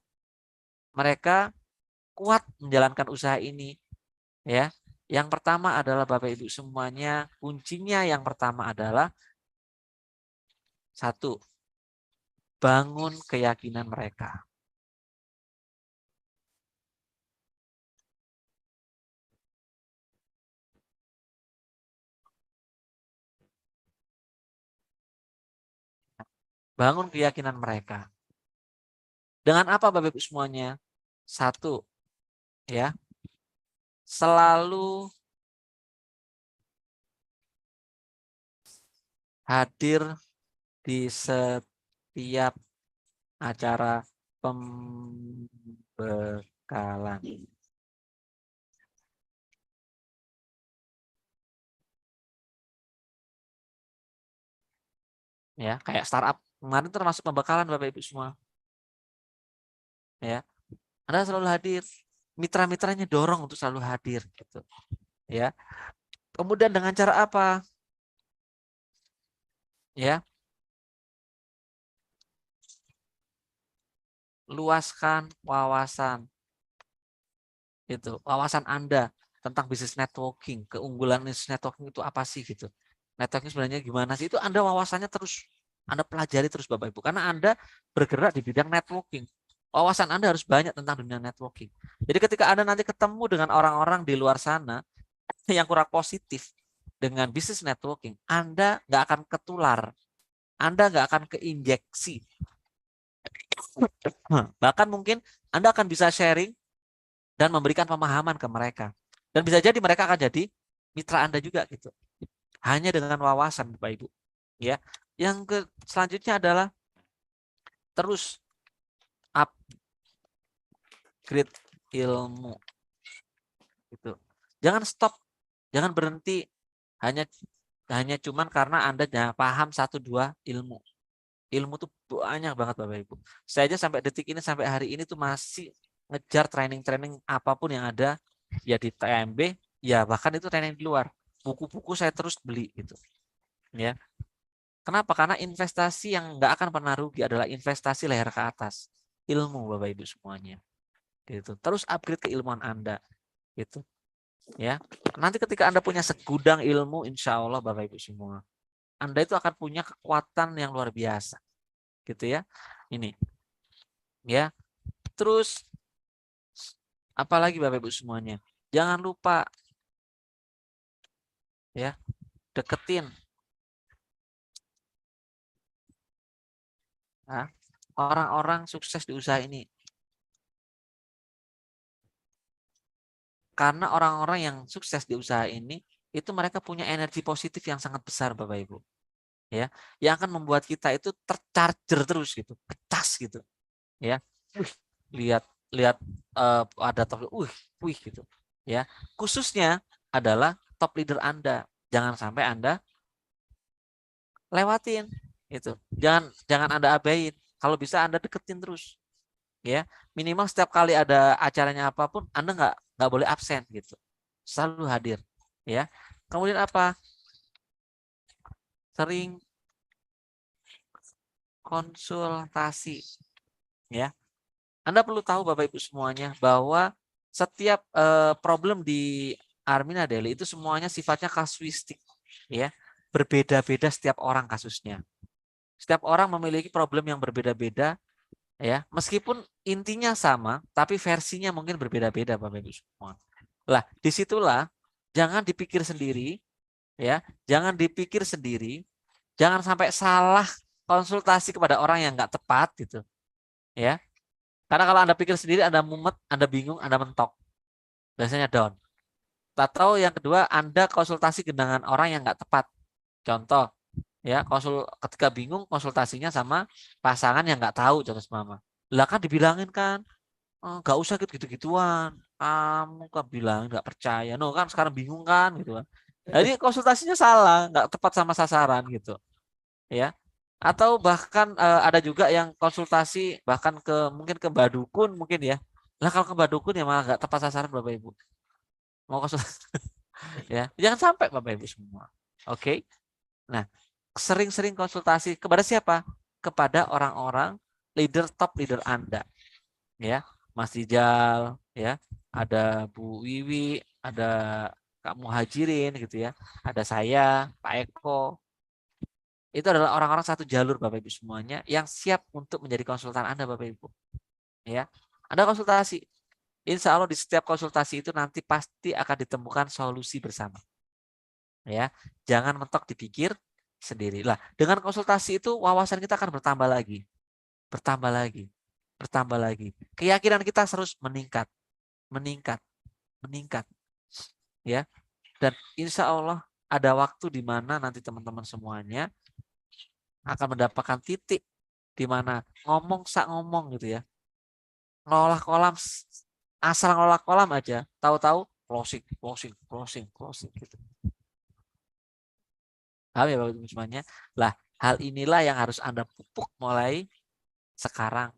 mereka kuat menjalankan usaha ini, ya. Yang pertama adalah Bapak Ibu semuanya, kuncinya yang pertama adalah satu, bangun keyakinan mereka. Bangun keyakinan mereka. Dengan apa Bapak Ibu semuanya? Satu, ya. Selalu hadir di setiap acara pembekalan. Ya, kayak startup kemarin termasuk pembekalan Bapak Ibu semua. Ya. Anda selalu hadir. Mitra-mitranya dorong untuk selalu hadir gitu. Ya. Kemudian dengan cara apa? Ya. Luaskan wawasan. Itu, wawasan Anda tentang bisnis networking, keunggulan bisnis networking itu apa sih gitu. Networking sebenarnya gimana sih? Itu Anda wawasannya terus Anda pelajari terus Bapak Ibu, karena Anda bergerak di bidang networking. Wawasan Anda harus banyak tentang dunia networking. Jadi ketika Anda nanti ketemu dengan orang-orang di luar sana yang kurang positif dengan bisnis networking, Anda nggak akan ketular, Anda nggak akan keinjeksi. Bahkan mungkin Anda akan bisa sharing dan memberikan pemahaman ke mereka. Dan bisa jadi mereka akan jadi mitra Anda juga gitu. Hanya dengan wawasan Bapak Ibu. Ya. Selanjutnya adalah terus upgrade ilmu. Gitu. Jangan stop, jangan berhenti hanya cuman karena Anda paham 1-2 ilmu. Ilmu tuh banyak banget Bapak Ibu. Saya aja sampai detik ini, sampai hari ini tuh masih ngejar training-training apapun yang ada, ya di TMB, ya bahkan itu training di luar. Buku-buku saya terus beli gitu. Ya. Kenapa? Karena investasi yang nggak akan pernah rugi adalah investasi leher ke atas. Ilmu Bapak Ibu semuanya. Gitu. Terus upgrade keilmuan Anda. Gitu. Ya. Nanti ketika Anda punya segudang ilmu, insya Allah Bapak Ibu semua, Anda itu akan punya kekuatan yang luar biasa. Gitu ya. Ini. Ya. Terus apalagi Bapak Ibu semuanya, jangan lupa ya, deketin orang-orang sukses di usaha ini. Karena orang-orang yang sukses di usaha ini itu mereka punya energi positif yang sangat besar Bapak Ibu. Ya, yang akan membuat kita itu tercharger terus gitu, kecas gitu. Ya. Lihat ada top, gitu. Ya. Khususnya adalah top leader Anda. Jangan sampai Anda lewatin itu. Jangan Anda abain. Kalau bisa Anda deketin terus. Ya, minimal setiap kali ada acaranya apapun Anda nggak boleh absen gitu. Selalu hadir, ya. Kemudian apa? Sering konsultasi, ya. Anda perlu tahu Bapak Ibu semuanya bahwa setiap problem di Armina Daily itu semuanya sifatnya kasuistik, ya. Berbeda-beda setiap orang kasusnya. Setiap orang memiliki problem yang berbeda-beda, ya. Meskipun intinya sama, tapi versinya mungkin berbeda-beda Bapak Ibu semua. Lah, disitulah jangan dipikir sendiri, ya. Jangan dipikir sendiri, jangan sampai salah konsultasi kepada orang yang nggak tepat gitu, ya. Karena kalau Anda pikir sendiri, Anda mumet, Anda bingung, Anda mentok. Biasanya down. Atau yang kedua, Anda konsultasi dengan orang yang nggak tepat. Contoh, ya ketika bingung konsultasinya sama pasangan yang nggak tahu, contoh mama. Lah kan dibilangin kan, nggak usah gitu-gituan. Kamu kan bilang nggak percaya, no kan sekarang bingung kan gitu kan. Jadi konsultasinya salah, nggak tepat sama sasaran gitu, ya. Atau bahkan ada juga yang konsultasi bahkan mungkin ke mbak dukun mungkin ya. Lah kalau ke mbak dukun ya malah nggak tepat sasaran Bapak Ibu. Mau konsultasi ya, jangan sampai Bapak Ibu semua. Oke. Nah, sering-sering konsultasi kepada siapa? Kepada orang-orang top leader Anda. Ya, Mas Rijal, ya, ada Bu Wiwi, ada Kak Muhajirin gitu ya. Ada saya, Pak Eko. Itu adalah orang-orang satu jalur Bapak Ibu semuanya yang siap untuk menjadi konsultan Anda Bapak Ibu. Ya. Anda konsultasi. Insya Allah di setiap konsultasi itu nanti pasti akan ditemukan solusi bersama. Ya, jangan mentok dipikir sendiri. Lah, dengan konsultasi itu wawasan kita akan bertambah lagi. Bertambah lagi. Bertambah lagi. Keyakinan kita terus meningkat. Meningkat. Meningkat. Ya. Dan insya Allah ada waktu di mana nanti teman-teman semuanya akan mendapatkan titik di mana ngomong sak ngomong gitu ya. Ngolah kolam, asal ngolah kolam aja, tahu-tahu closing gitu. Paham ya Bapak Ibu semuanya? Lah, hal inilah yang harus Anda pupuk mulai sekarang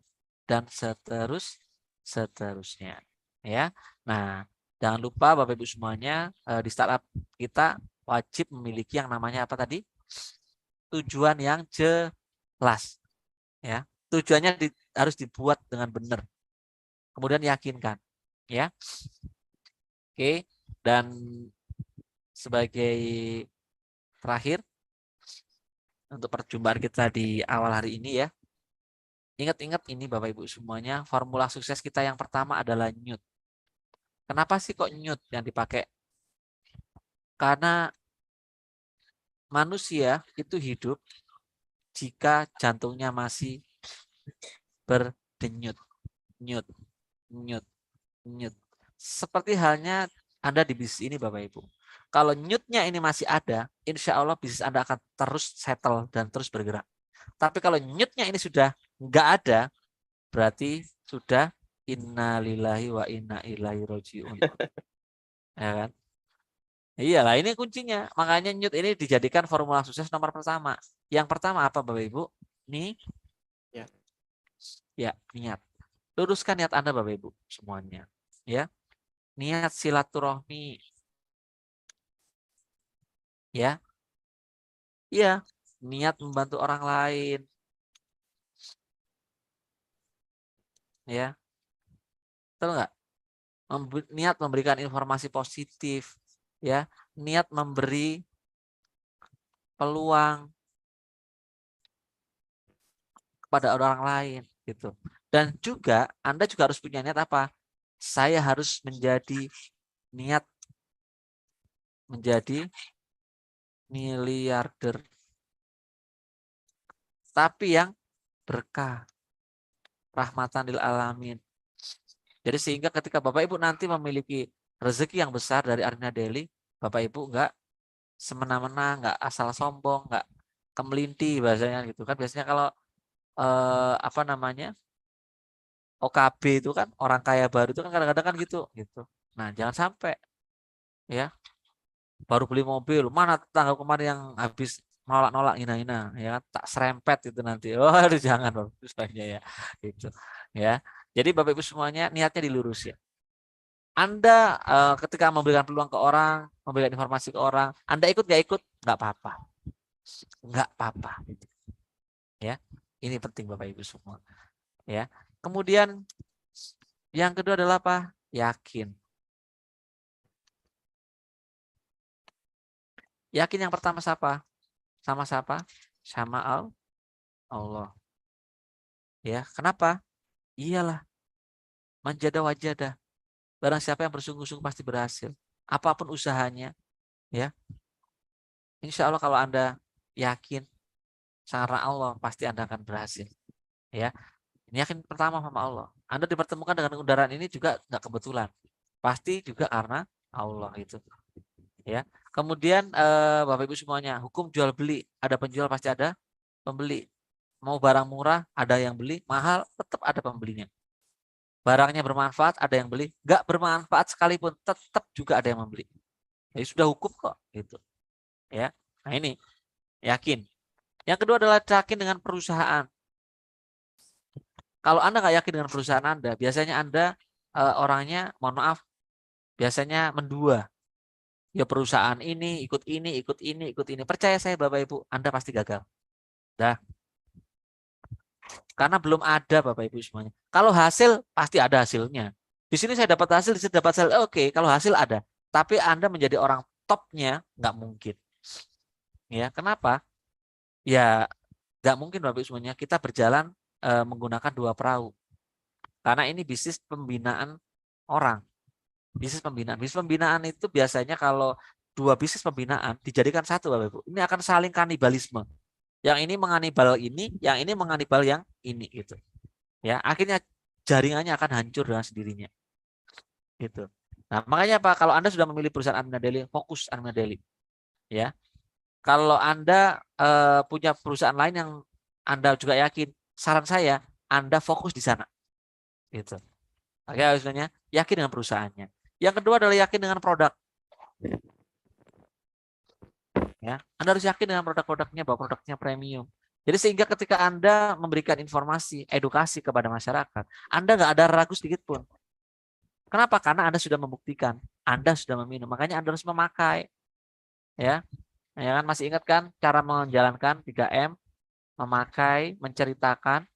dan seterusnya. Ya. Nah, jangan lupa Bapak Ibu semuanya, di startup kita wajib memiliki yang namanya apa tadi? Tujuan yang jelas. Ya. Tujuannya harus dibuat dengan benar. Kemudian yakinkan. Ya. Oke, dan sebagai terakhir untuk perjumpaan kita di awal hari ini ya. Ingat-ingat ini Bapak Ibu semuanya, formula sukses kita yang pertama adalah NEWT. Kenapa sih kok NEWT yang dipakai? Karena manusia itu hidup jika jantungnya masih berdenyut. Nyut, nyut, nyut. Seperti halnya Anda di bisnis ini Bapak Ibu. Kalau nyutnya ini masih ada, insya Allah bisnis Anda akan terus settle dan terus bergerak. Tapi kalau nyutnya ini sudah nggak ada, berarti sudah innalillahi wa inna ilaihi rajiun. Ya kan? Iyalah, ini kuncinya. Makanya nyut ini dijadikan formula sukses nomor pertama. Yang pertama apa Bapak Ibu? Nih. Ya, niat. Luruskan niat Anda Bapak Ibu semuanya. Ya. Niat silaturahmi. Ya. Iya, niat membantu orang lain. Ya. Betul nggak? Niat memberikan informasi positif. Ya. Niat memberi peluang kepada orang lain gitu. Dan juga Anda juga harus punya niat apa? Saya harus menjadi miliarder. Tapi yang berkah, rahmatan lil alamin. Jadi sehingga ketika Bapak Ibu nanti memiliki rezeki yang besar dari Arina Daily, Bapak Ibu enggak semena-mena, enggak asal sombong, enggak kemelinti bahasanya gitu kan. Biasanya kalau OKB itu kan orang kaya baru itu kan kadang-kadang kan gitu. Nah, jangan sampai ya baru beli mobil, mana tetangga kemarin yang habis nolak-nolak hina-hina ya, tak serempet itu nanti. Aduh jangan Bapak sebaiknya ya. Gitu. Ya. Jadi Bapak Ibu semuanya niatnya dilurus ya. Anda ketika memberikan peluang ke orang, memberikan informasi ke orang, Anda ikut nggak ikut? Nggak apa-apa. Nggak apa-apa. Ya. Ini penting Bapak Ibu semua. Ya. Kemudian yang kedua adalah apa? Yakin. Yakin yang pertama siapa? Sama siapa? Sama Allah. Ya, kenapa? Iyalah. Manjada wajada. Barang siapa yang bersungguh-sungguh pasti berhasil. Apapun usahanya, ya. Insya Allah kalau Anda yakin sama Allah, pasti Anda akan berhasil. Ya. Ini yakin pertama sama Allah. Anda dipertemukan dengan undaran ini juga nggak kebetulan. Pasti juga karena Allah itu. Ya. Kemudian Bapak Ibu semuanya, hukum jual beli, ada penjual pasti ada pembeli. Mau barang murah, ada yang beli, mahal tetap ada pembelinya. Barangnya bermanfaat, ada yang beli, nggak bermanfaat sekalipun tetap juga ada yang membeli. Jadi sudah hukum kok gitu. Ya. Nah, ini yakin. Yang kedua adalah yakin dengan perusahaan. Kalau Anda nggak yakin dengan perusahaan Anda, biasanya Anda orangnya, mohon maaf, biasanya mendua. Ya perusahaan ini, ikut ini, ikut ini, ikut ini. Percaya saya Bapak Ibu, Anda pasti gagal. Dah. Karena belum ada Bapak Ibu semuanya. Kalau hasil, pasti ada hasilnya. Di sini saya dapat hasil, di sini dapat hasil. Oke, kalau hasil ada. Tapi Anda menjadi orang topnya, nggak mungkin. Ya, kenapa? Ya, nggak mungkin Bapak Ibu semuanya. Kita berjalan menggunakan dua perahu. Karena ini bisnis pembinaan orang. Bisnis pembinaan. Bisnis pembinaan itu biasanya kalau dua bisnis pembinaan dijadikan satu Bapak Ibu. Ini akan saling kanibalisme. Yang ini menganibal ini, yang ini menganibal yang ini gitu. Ya, akhirnya jaringannya akan hancur dengan sendirinya. Gitu. Nah, makanya Pak, kalau Anda sudah memilih perusahaan Armina Daily, fokus Armina Daily. Ya. Kalau Anda punya perusahaan lain yang Anda juga yakin, saran saya Anda fokus di sana. Gitu. Oke, maksudnya yakin dengan perusahaannya. Yang kedua adalah yakin dengan produk. Ya, Anda harus yakin dengan produk-produknya bahwa produknya premium. Jadi sehingga ketika Anda memberikan informasi, edukasi kepada masyarakat, Anda nggak ada ragu sedikit pun. Kenapa? Karena Anda sudah membuktikan, Anda sudah meminum, makanya Anda harus memakai. Ya, ya kan masih ingat kan cara menjalankan 3M, memakai, menceritakan,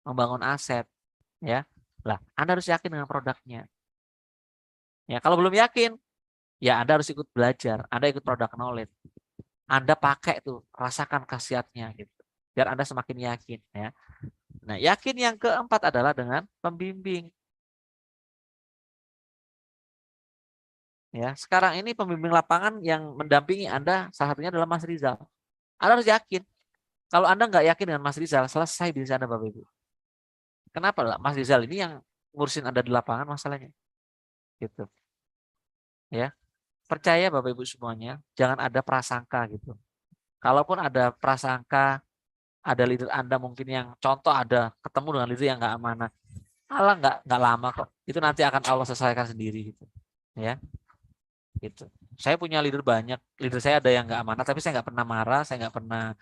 membangun aset. Ya, lah Anda harus yakin dengan produknya. Ya, kalau belum yakin, ya Anda harus ikut belajar, Anda ikut product knowledge. Anda pakai tuh, rasakan khasiatnya gitu. Biar Anda semakin yakin ya. Nah, yakin yang keempat adalah dengan pembimbing. Ya, sekarang ini pembimbing lapangan yang mendampingi Anda salah satunya adalah Mas Rizal. Anda harus yakin. Kalau Anda nggak yakin dengan Mas Rizal, selesai di sana Bapak Ibu. Kenapa lah? Mas Rizal ini yang ngurusin Anda di lapangan masalahnya. Gitu. Ya. Percaya Bapak Ibu semuanya, jangan ada prasangka gitu. Kalaupun ada prasangka, ada leader Anda mungkin yang contoh ada ketemu dengan leader yang nggak amanah. Allah nggak lama kok. Itu nanti akan Allah selesaikan sendiri gitu. Ya. Gitu. Saya punya leader banyak. Leader saya ada yang nggak amanah, tapi saya nggak pernah marah, saya nggak pernah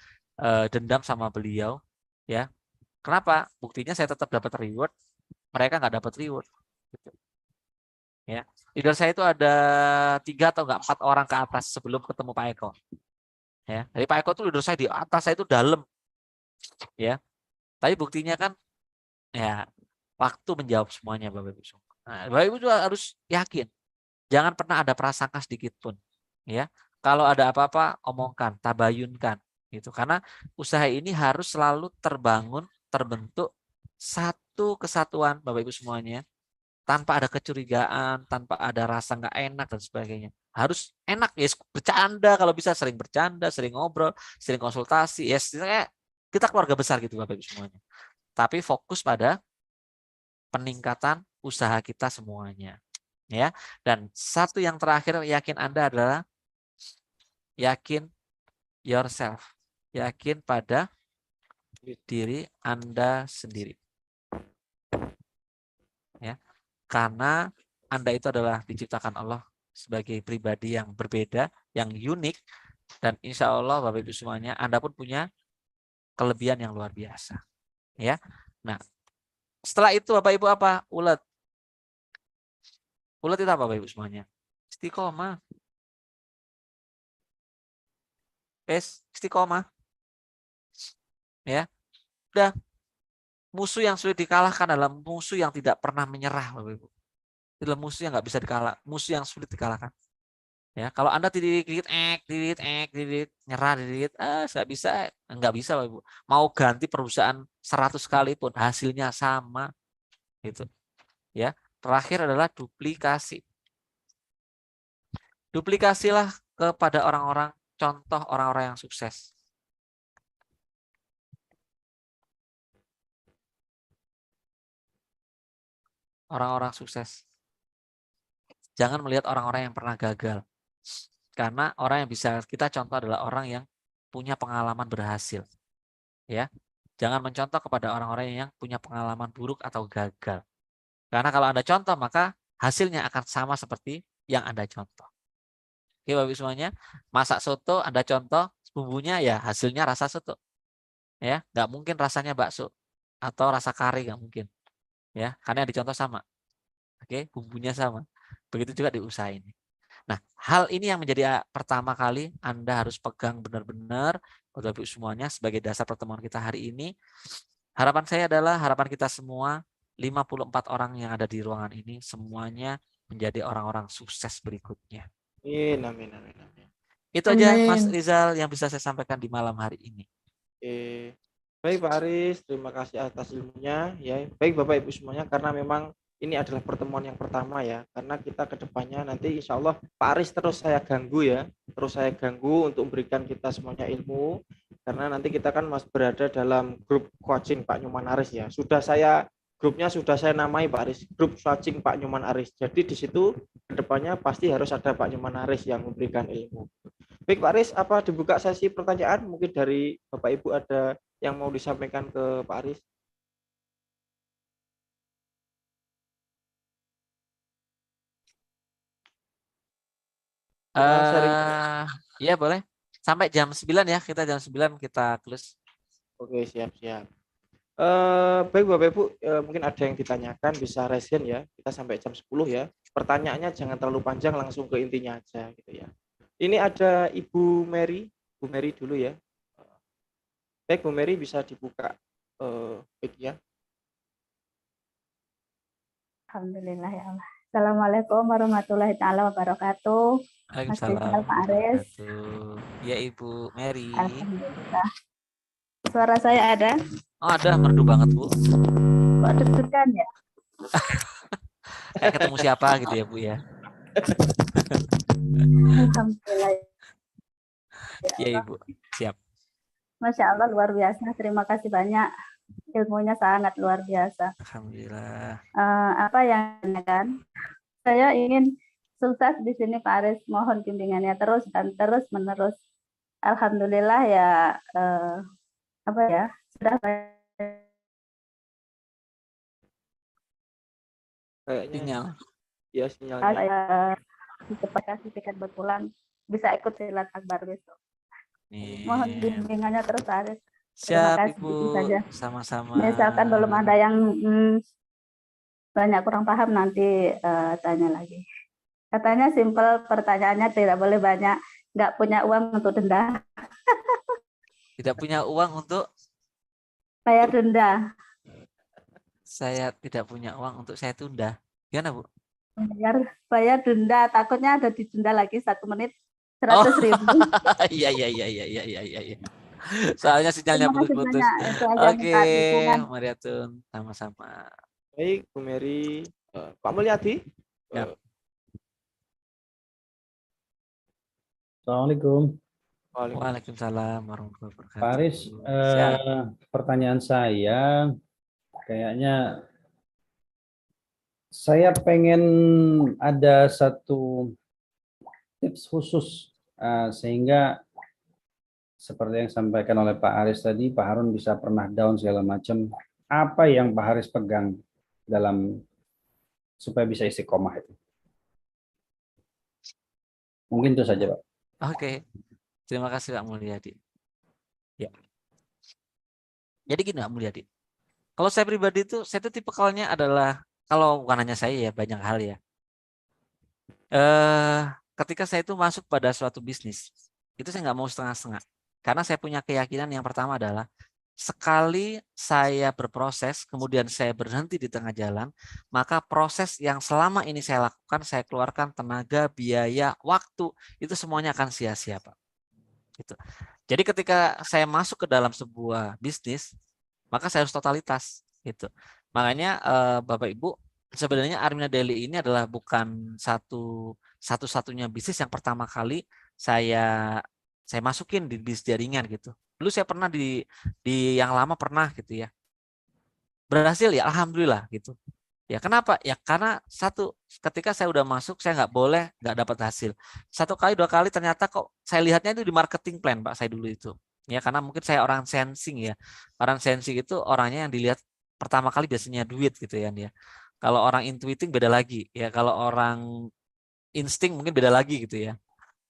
dendam sama beliau. Ya. Kenapa? Buktinya saya tetap dapat reward, mereka nggak dapat reward. Gitu. Ya. Leader saya itu ada 3 atau nggak 4 orang ke atas sebelum ketemu Pak Eko. Ya. Jadi Pak Eko itu leader saya di atas, saya itu dalam. Ya. Tapi buktinya kan ya waktu menjawab semuanya Bapak Ibu semua. Nah, Bapak Ibu juga harus yakin. Jangan pernah ada prasangka sedikit pun. Ya. Kalau ada apa-apa omongkan, tabayunkan gitu. Karena usaha ini harus selalu terbangun, terbentuk satu kesatuan Bapak Ibu semuanya. Tanpa ada kecurigaan, tanpa ada rasa nggak enak dan sebagainya. Harus enak ya, bercanda kalau bisa, sering bercanda, sering ngobrol, sering konsultasi. Ya, kita keluarga besar gitu Bapak Ibu semuanya. Tapi fokus pada peningkatan usaha kita semuanya. Ya. Dan satu yang terakhir, yakin Anda adalah yakin yourself. Yakin pada diri Anda sendiri. Ya. Karena Anda itu adalah diciptakan Allah sebagai pribadi yang berbeda, yang unik, dan insya Allah Bapak Ibu semuanya, Anda pun punya kelebihan yang luar biasa. Ya. Nah, setelah itu Bapak Ibu apa? Ulet. Ulet itu apa Bapak Ibu semuanya? Istiqomah. Istiqomah. Ya. Udah. Musuh yang sulit dikalahkan adalah musuh yang tidak pernah menyerah Bapak Ibu. Itu adalah musuh yang nggak bisa dikalah, musuh yang sulit dikalahkan. Ya, kalau Anda didit, nyerah, nggak bisa, Bapak Ibu. Mau ganti perusahaan 100 kali pun hasilnya sama, gitu. Ya, terakhir adalah duplikasi. Duplikasilah kepada orang-orang, contoh orang-orang yang sukses. Orang-orang sukses. jangan melihat orang-orang yang pernah gagal. Karena orang yang bisa kita contoh adalah orang yang punya pengalaman berhasil. Ya, jangan mencontoh kepada orang-orang yang punya pengalaman buruk atau gagal. Karena kalau Anda contoh, maka hasilnya akan sama seperti yang Anda contoh. Oke, Bapak Ibu semuanya, masak soto Anda contoh, bumbunya ya hasilnya rasa soto. Ya, nggak mungkin rasanya bakso atau rasa kari, nggak mungkin. Ya, karena yang dicontoh sama. Oke, bumbunya sama. Begitu juga di usaha ini. Nah, hal ini yang menjadi pertama kali Anda harus pegang benar-benar, Bapak Ibu semuanya, sebagai dasar pertemuan kita hari ini. Harapan saya adalah harapan kita semua, 54 orang yang ada di ruangan ini, semuanya menjadi orang-orang sukses berikutnya. Amin, amin, amin, amin. Itu aja Mas Rizal yang bisa saya sampaikan di malam hari ini. Oke. Baik Pak Aris, terima kasih atas ilmunya ya. Baik Bapak Ibu semuanya, karena memang ini adalah pertemuan yang pertama ya, karena kita ke depannya nanti insya Allah Pak Aris terus saya ganggu ya, terus saya ganggu untuk memberikan kita semuanya ilmu, karena nanti kita kan masih berada dalam grup coaching Pak Nyoman Aris ya. Grupnya sudah saya namai Pak Aris, grup coaching Pak Nyoman Aris. Jadi di situ ke depannya pasti harus ada Pak Nyoman Aris yang memberikan ilmu. Baik Pak Aris, apa dibuka sesi pertanyaan? Mungkin dari Bapak Ibu ada yang mau disampaikan ke Pak Aris? Ya boleh. Sampai jam 9 ya, kita jam 9 kita close. Oke, siap-siap. Baik Bapak Ibu, mungkin ada yang ditanyakan bisa raise hand ya. Kita sampai jam 10 ya. Pertanyaannya jangan terlalu panjang, langsung ke intinya aja gitu ya. Ini ada Ibu Mary, Bu Mary dulu ya. Baik Bu Mary, bisa dibuka mic-nya. Alhamdulillah ya Allah. Assalamualaikum warahmatullahi taala wabarakatuh. Waalaikumsalam Pak Aris. Ya Ibu Mary. Alhamdulillah. Suara saya ada? Oh ada, merdu banget Bu. Kok deg-degan ya? Kayak ketemu siapa gitu ya Bu ya. Alhamdulillah. Ya Ibu, siap. Masya Allah luar biasa. Terima kasih banyak. Ilmunya sangat luar biasa. Alhamdulillah. Apa yang kan? Saya ingin sukses di sini Pak Aris. Mohon bimbingannya terus dan terus menerus. Alhamdulillah ya. Apa ya? Sudah kayaknya ya sinyalnya. Saya sertifikat berpulang bisa ikut silat akbar besok. Mohon bimbingannya terus Pak Aris. Siap Ibu, sama-sama. Misalkan belum ada yang banyak kurang paham nanti tanya lagi. Katanya simpel, pertanyaannya tidak boleh banyak, nggak punya uang untuk denda. Tidak punya uang untuk bayar denda. Saya tidak punya uang untuk saya tunda. Gimana Bu? Bayar denda, takutnya ada didenda lagi 1 menit 100.000. Iya. Soalnya sinyalnya putus-putus. Oke, Mariatun, sama-sama. Baik, Bu Mary. Pak Mulyadi. Ya. Assalamualaikum. Waalaikumsalam warahmatullahi wabarakatuh. Pak Aris, pertanyaan saya kayaknya saya pengen ada satu tips khusus sehingga seperti yang disampaikan oleh Pak Aris tadi, Pak Harun bisa pernah down segala macam. Apa yang Pak Haris pegang dalam supaya bisa istiqomah itu? Mungkin itu saja, Pak. Oke. Terima kasih Pak Mulyadi. Ya. Jadi gini Pak Mulyadi. Kalau saya pribadi itu, saya itu tipikalnya adalah, kalau bukan hanya saya ya, banyak hal ya. Ketika saya itu masuk pada suatu bisnis, itu saya nggak mau setengah-setengah. Karena saya punya keyakinan yang pertama adalah, sekali saya berproses, kemudian saya berhenti di tengah jalan, maka proses yang selama ini saya lakukan, saya keluarkan tenaga, biaya, waktu, itu semuanya akan sia-sia, Pak. Gitu. Jadi ketika saya masuk ke dalam sebuah bisnis, maka saya harus totalitas. Gitu. Makanya Bapak Ibu, sebenarnya Armina Daily ini adalah bukan satu-satunya bisnis yang pertama kali saya masukin di bisnis jaringan gitu. Dulu saya pernah di yang lama pernah gitu ya. Berhasil ya, alhamdulillah gitu. Ya kenapa? Ya karena satu, ketika saya udah masuk saya nggak dapat hasil. Satu kali dua kali ternyata kok saya lihatnya itu di marketing plan Pak saya dulu itu. Ya karena mungkin saya orang sensing ya. Orang sensing itu orangnya yang dilihat pertama kali biasanya duit gitu ya dia. Kalau orang intuiting beda lagi ya. Kalau orang insting mungkin beda lagi gitu ya.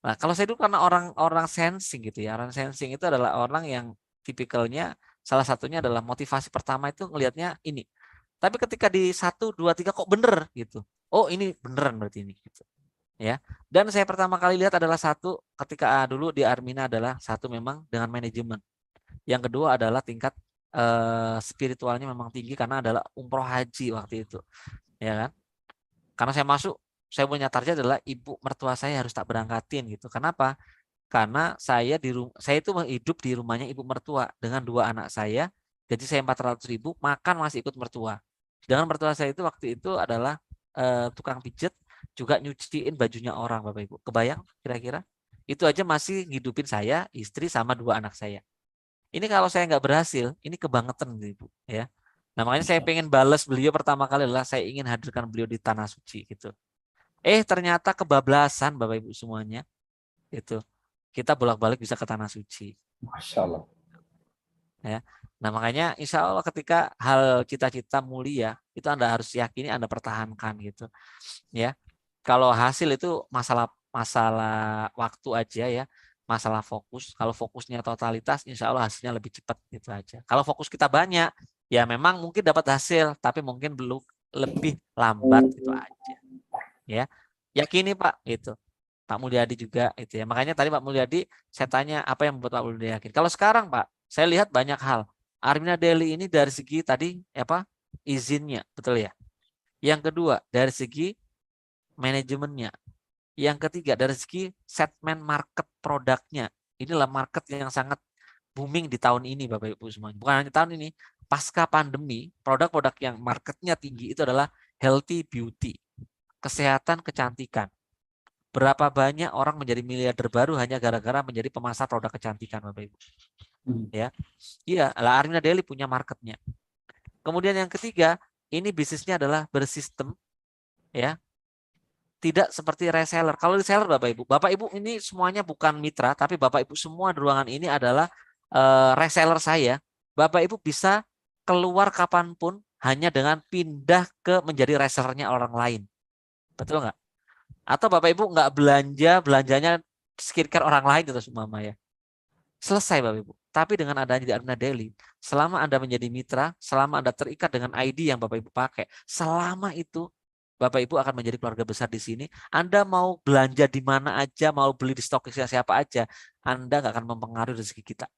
Nah kalau saya dulu karena orang sensing gitu ya. Orang sensing itu adalah orang yang tipikalnya salah satunya adalah motivasi pertama itu ngelihatnya ini. Tapi ketika di 1, 2, 3 kok bener gitu. Oh ini beneran berarti ini gitu. Ya. Dan saya pertama kali lihat adalah satu ketika dulu di Armina adalah satu memang dengan manajemen. Yang kedua adalah tingkat spiritualnya memang tinggi karena adalah umroh haji waktu itu. Ya kan? Karena saya masuk, saya punya target adalah ibu mertua saya harus tak berangkatin gitu. Kenapa? Karena saya itu hidup di rumahnya ibu mertua dengan 2 anak saya. Jadi saya 400.000, makan masih ikut mertua. Dengan mertua saya itu waktu itu adalah tukang pijet, juga nyuciin bajunya orang Bapak Ibu. Kebayang kira-kira? Itu aja masih ngidupin saya, istri sama 2 anak saya. Ini kalau saya nggak berhasil, ini kebangetan Ibu ya. Nah makanya saya pengen balas beliau pertama kali adalah saya ingin hadirkan beliau di tanah suci gitu. Ternyata kebablasan Bapak Ibu semuanya. Itu kita bolak-balik bisa ke tanah suci. Masya Allah. Ya. Nah makanya insya Allah ketika hal cita-cita mulia itu Anda harus yakini Anda pertahankan gitu. Ya, kalau hasil itu masalah waktu aja ya, masalah fokus. Kalau fokusnya totalitas, insya Allah hasilnya lebih cepat gitu aja. Kalau fokus kita banyak, ya memang mungkin dapat hasil, tapi mungkin belum lebih lambat itu aja. Ya, yakini Pak gitu. Pak Mulyadi juga itu ya. Makanya tadi Pak Mulyadi saya tanya apa yang membuat Pak Mulyadi yakin. Kalau sekarang Pak, saya lihat banyak hal. Armina Daily ini dari segi tadi apa? Izinnya, betul ya. Yang kedua, dari segi manajemennya. Yang ketiga, dari segi segmen market produknya. Inilah market yang sangat booming di tahun ini Bapak Ibu semuanya. Bukan hanya tahun ini, pasca pandemi, produk-produk yang marketnya tinggi itu adalah healthy beauty, kesehatan kecantikan. Berapa banyak orang menjadi miliarder baru hanya gara-gara menjadi pemasar produk kecantikan Bapak Ibu. Ya. Iya, lah Armina Daily punya marketnya. Kemudian yang ketiga, ini bisnisnya adalah bersistem ya. Tidak seperti reseller. Kalau reseller Bapak Ibu ini semuanya bukan mitra, tapi Bapak Ibu semua di ruangan ini adalah reseller saya. Bapak Ibu bisa keluar kapanpun hanya dengan pindah ke menjadi resellernya orang lain. Betul nggak? Atau Bapak Ibu nggak belanjanya skincare orang lain itu semua ya. Selesai Bapak Ibu. Tapi dengan adanya di Armina Daily, selama Anda menjadi mitra, selama Anda terikat dengan ID yang Bapak Ibu pakai, selama itu Bapak Ibu akan menjadi keluarga besar di sini. Anda mau belanja di mana aja, mau beli di stok siapa aja, Anda nggak akan mempengaruhi rezeki kita.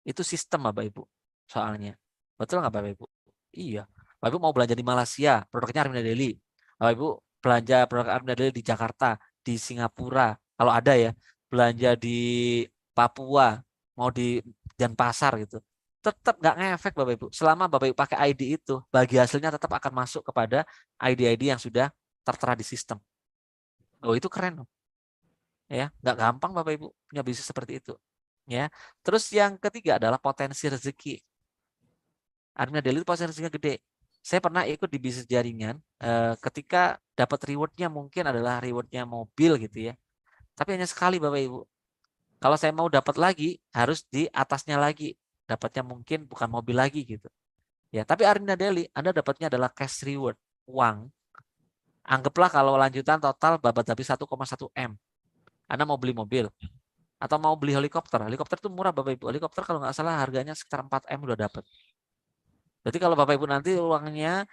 Itu sistem Bapak Ibu. Soalnya. Betul nggak Bapak Ibu? Iya. Bapak Ibu mau belanja di Malaysia, produknya Armina Daily. Bapak Ibu belanja produk Armina Daily di Jakarta, di Singapura, kalau ada ya, belanja di Papua, mau di Denpasar gitu. Tetap nggak ngefek Bapak Ibu. Selama Bapak Ibu pakai ID itu, bagi hasilnya tetap akan masuk kepada ID-ID yang sudah tertera di sistem. Oh itu keren loh. Ya, nggak gampang Bapak Ibu punya bisnis seperti itu. Ya. Terus yang ketiga adalah potensi rezeki. Armina Daily itu potensi rezekinya gede. Saya pernah ikut di bisnis jaringan ketika dapat rewardnya mungkin adalah rewardnya mobil gitu ya. Tapi hanya sekali Bapak Ibu. Kalau saya mau dapat lagi harus di atasnya lagi. Dapatnya mungkin bukan mobil lagi gitu. Ya, tapi Armina Daily Anda dapatnya adalah cash reward, uang. Anggaplah kalau lanjutan total babat habis 1,1 M. Anda mau beli mobil atau mau beli helikopter. Helikopter itu murah Bapak Ibu. Helikopter kalau nggak salah harganya sekitar 4 M udah dapat. Berarti kalau Bapak Ibu nanti uangnya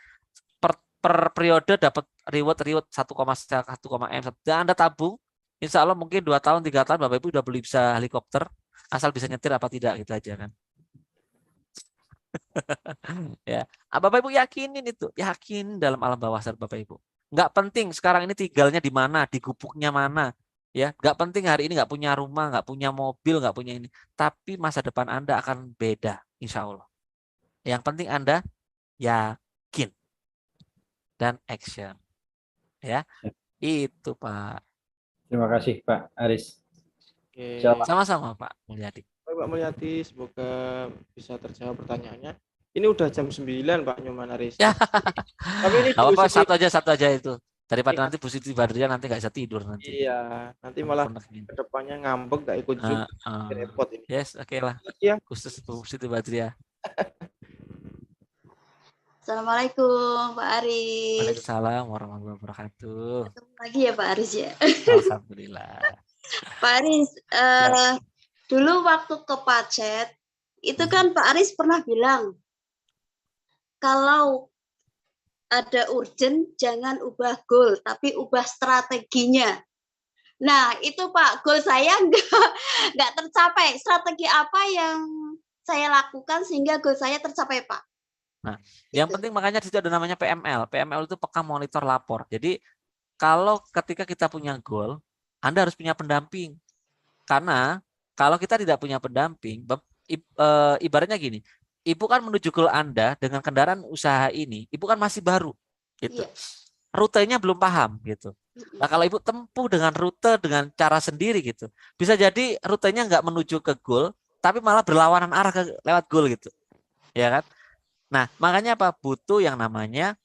per periode dapat reward 1,1 M. Dan Anda tabung, insya Allah mungkin 2 tahun 3 tahun Bapak Ibu udah beli bisa helikopter, asal bisa nyetir apa tidak gitu aja kan. Ya, Bapak Ibu yakinin itu, yakin dalam alam bawah sadar Bapak Ibu. Nggak penting sekarang ini tinggalnya di mana, di gubuknya mana, ya. Nggak penting hari ini nggak punya rumah, nggak punya mobil, nggak punya ini. Tapi masa depan Anda akan beda, insya Allah. Yang penting Anda yakin dan action, ya. Itu Pak. Terima kasih Pak Aris. Oke. Insya Allah. Sama-sama Pak Mulyadi. Baik Pak Mulyadi, semoga bisa terjawab pertanyaannya. Ini udah jam 9 Pak Nyoman Aris. Ya. Tapi ini Gak apa-apa, diusahakan. satu aja itu. Daripada Iya. nanti Bu Siti Badriah nanti nggak bisa tidur nanti. Iya, nanti malah Unek-unek. kedepannya ngambek gak ikut Zoom, repot ini. Yes, oke lah. Ya. Khusus Bu Siti Badriah. Assalamualaikum Pak Aris. Waalaikumsalam warahmatullahi wabarakatuh. Ketemu lagi ya Pak Aris ya. Alhamdulillah. Pak Aris, dulu waktu ke Pacet, itu kan Pak Aris pernah bilang, kalau ada urgent, jangan ubah goal, tapi ubah strateginya. Nah, itu Pak, goal saya nggak tercapai. Strategi apa yang saya lakukan sehingga goal saya tercapai, Pak? Nah, yang penting makanya di situ ada namanya PML. PML itu peka, monitor, lapor. Jadi, kalau ketika kita punya goal, Anda harus punya pendamping. Karena kalau kita tidak punya pendamping, ibaratnya gini, Ibu kan menuju goal Anda dengan kendaraan usaha ini, Ibu kan masih baru, gitu. Iya. Rutenya belum paham, gitu. Nah, kalau Ibu tempuh dengan rute dengan cara sendiri, gitu, bisa jadi rutenya nggak menuju ke goal, tapi malah berlawanan arah lewat goal, gitu, ya kan? Nah, makanya apa? Butuh yang namanya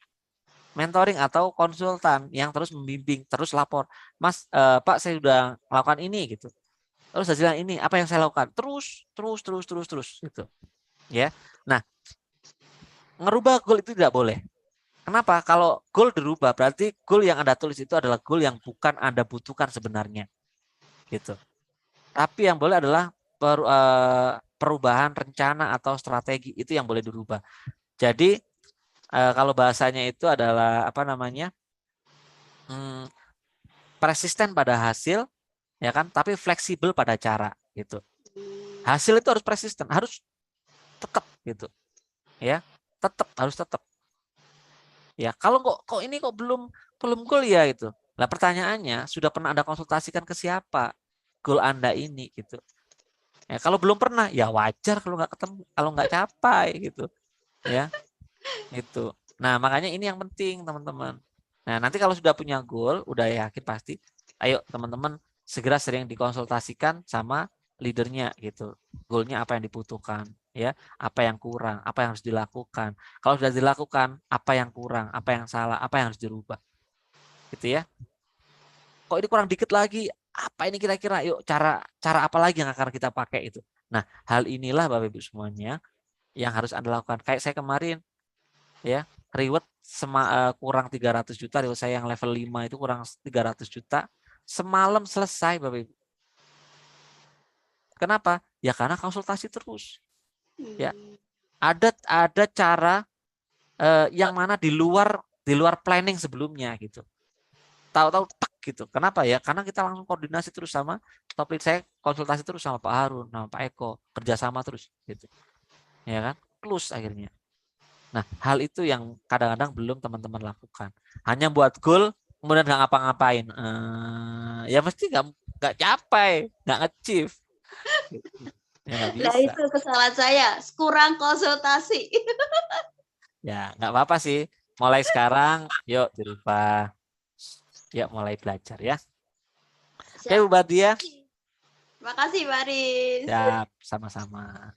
mentoring atau konsultan yang terus membimbing, terus lapor, Mas, Pak, saya sudah melakukan ini, gitu. Terus hasilnya ini, apa yang saya lakukan? Terus, gitu. Ya, nah, ngerubah goal itu tidak boleh. Kenapa? Kalau goal dirubah, berarti goal yang Anda tulis itu adalah goal yang bukan Anda butuhkan sebenarnya, gitu. Tapi yang boleh adalah perubahan rencana atau strategi, itu yang boleh dirubah. Jadi kalau bahasanya itu adalah apa namanya, persisten pada hasil, ya kan? Tapi fleksibel pada cara, gitu. Hasil itu harus persisten, harus tetap, gitu, ya, harus tetap. Ya, kalau kok ini kok belum goal ya itu. Nah, pertanyaannya, sudah pernah Anda konsultasikan ke siapa goal Anda ini, gitu. Ya, kalau belum pernah, ya wajar kalau nggak ketemu, kalau nggak capai, gitu. Ya, itu. Nah, makanya ini yang penting, teman-teman. Nah, nanti kalau sudah punya goal, udah yakin pasti, ayo teman-teman segera sering dikonsultasikan sama leadernya, gitu. Goalnya apa yang dibutuhkan, ya, apa yang kurang, apa yang harus dilakukan. Kalau sudah dilakukan, apa yang kurang, apa yang salah, apa yang harus dirubah, gitu ya. Kok ini kurang dikit lagi, apa ini kira-kira, yuk cara apa lagi yang akan kita pakai itu. Nah, hal inilah Bapak Ibu semuanya yang harus Anda lakukan. Kayak saya kemarin, ya, reward kurang 300 juta, reward saya yang level 5 itu kurang 300 juta, semalam selesai Bapak Ibu. Kenapa? Ya karena konsultasi terus. Ya, ada cara yang mana di luar planning sebelumnya, gitu. Tahu-tahu tek, gitu. Kenapa ya? Karena kita langsung koordinasi terus sama top lead saya, konsultasi terus sama Pak Harun, sama Pak Eko, kerjasama terus, gitu. Ya kan? Close akhirnya. Nah, hal itu yang kadang-kadang belum teman-teman lakukan. Hanya buat goal, kemudian nggak ngapa-ngapain. Ya mesti nggak capai, nggak achieve. Ya, Nah, itu kesalahan saya, kurang konsultasi. Ya, nggak apa-apa sih. Mulai sekarang, yuk dirubah. Yuk mulai belajar ya. Oke, Bu Badia. Terima kasih, Pak Aris. Siap, sama-sama.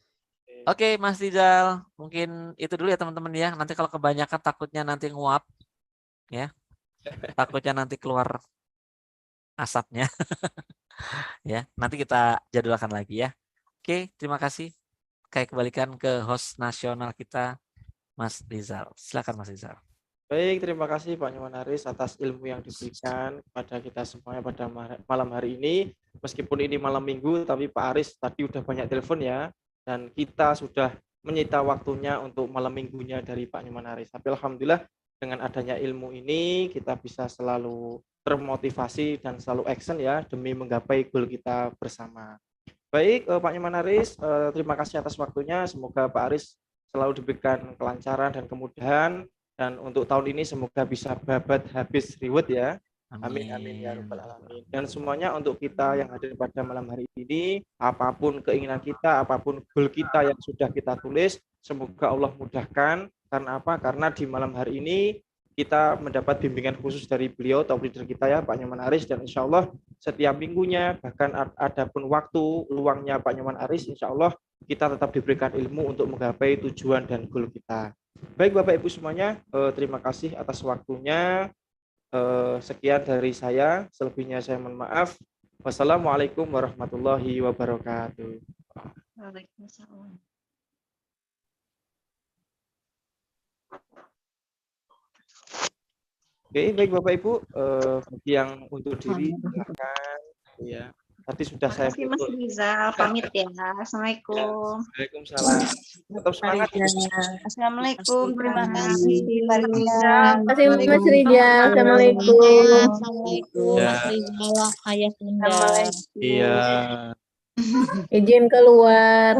Oke, Mas Rizal, mungkin itu dulu ya teman-teman ya. Nanti kalau kebanyakan takutnya nanti nguap, ya. Takutnya nanti keluar asapnya. Ya, nanti kita jadwalkan lagi ya. Oke, terima kasih. Kayak kembalikan ke host nasional kita, Mas Rizal. Silakan Mas Rizal. Baik, terima kasih Pak Nyoman Aris atas ilmu yang diberikan kepada kita semuanya pada malam hari ini. Meskipun ini malam minggu, tapi Pak Aris tadi udah banyak telepon ya. Dan kita sudah menyita waktunya untuk malam minggunya dari Pak Nyoman Aris. Tapi alhamdulillah dengan adanya ilmu ini kita bisa selalu termotivasi dan selalu action ya demi menggapai goal kita bersama. Baik, Pak Nyoman Aris, terima kasih atas waktunya. Semoga Pak Aris selalu diberikan kelancaran dan kemudahan. Dan untuk tahun ini semoga bisa babat habis reward ya. Amin, amin ya rabbal alamin. Dan semuanya untuk kita yang hadir pada malam hari ini, apapun keinginan kita, apapun goal kita yang sudah kita tulis, semoga Allah mudahkan. Karena apa? Karena di malam hari ini kita mendapat bimbingan khusus dari beliau, top leader kita ya, Pak Nyoman Aris. Dan insya Allah setiap minggunya, bahkan ada pun waktu luangnya Pak Nyoman Aris, insya Allah kita tetap diberikan ilmu untuk menggapai tujuan dan goal kita. Baik Bapak Ibu semuanya, terima kasih atas waktunya. Sekian dari saya, selebihnya saya mohon maaf. Wassalamualaikum warahmatullahi wabarakatuh. Waalaikumsalam. Oke, baik Bapak Ibu, bagi yang untuk diri silakan ya. Tadi sudah saya Makasih Mas tutup. Rizal, pamit ya. Assalamualaikum. Waalaikumsalam. Tetap semangat. Assalamualaikum, terima kasih Pak Terima Rizal. kasih Mas Rijal. Assalamualaikum. Assalamualaikum Ya. Mas Rizal, ayah bunda. Iya. Izin keluar.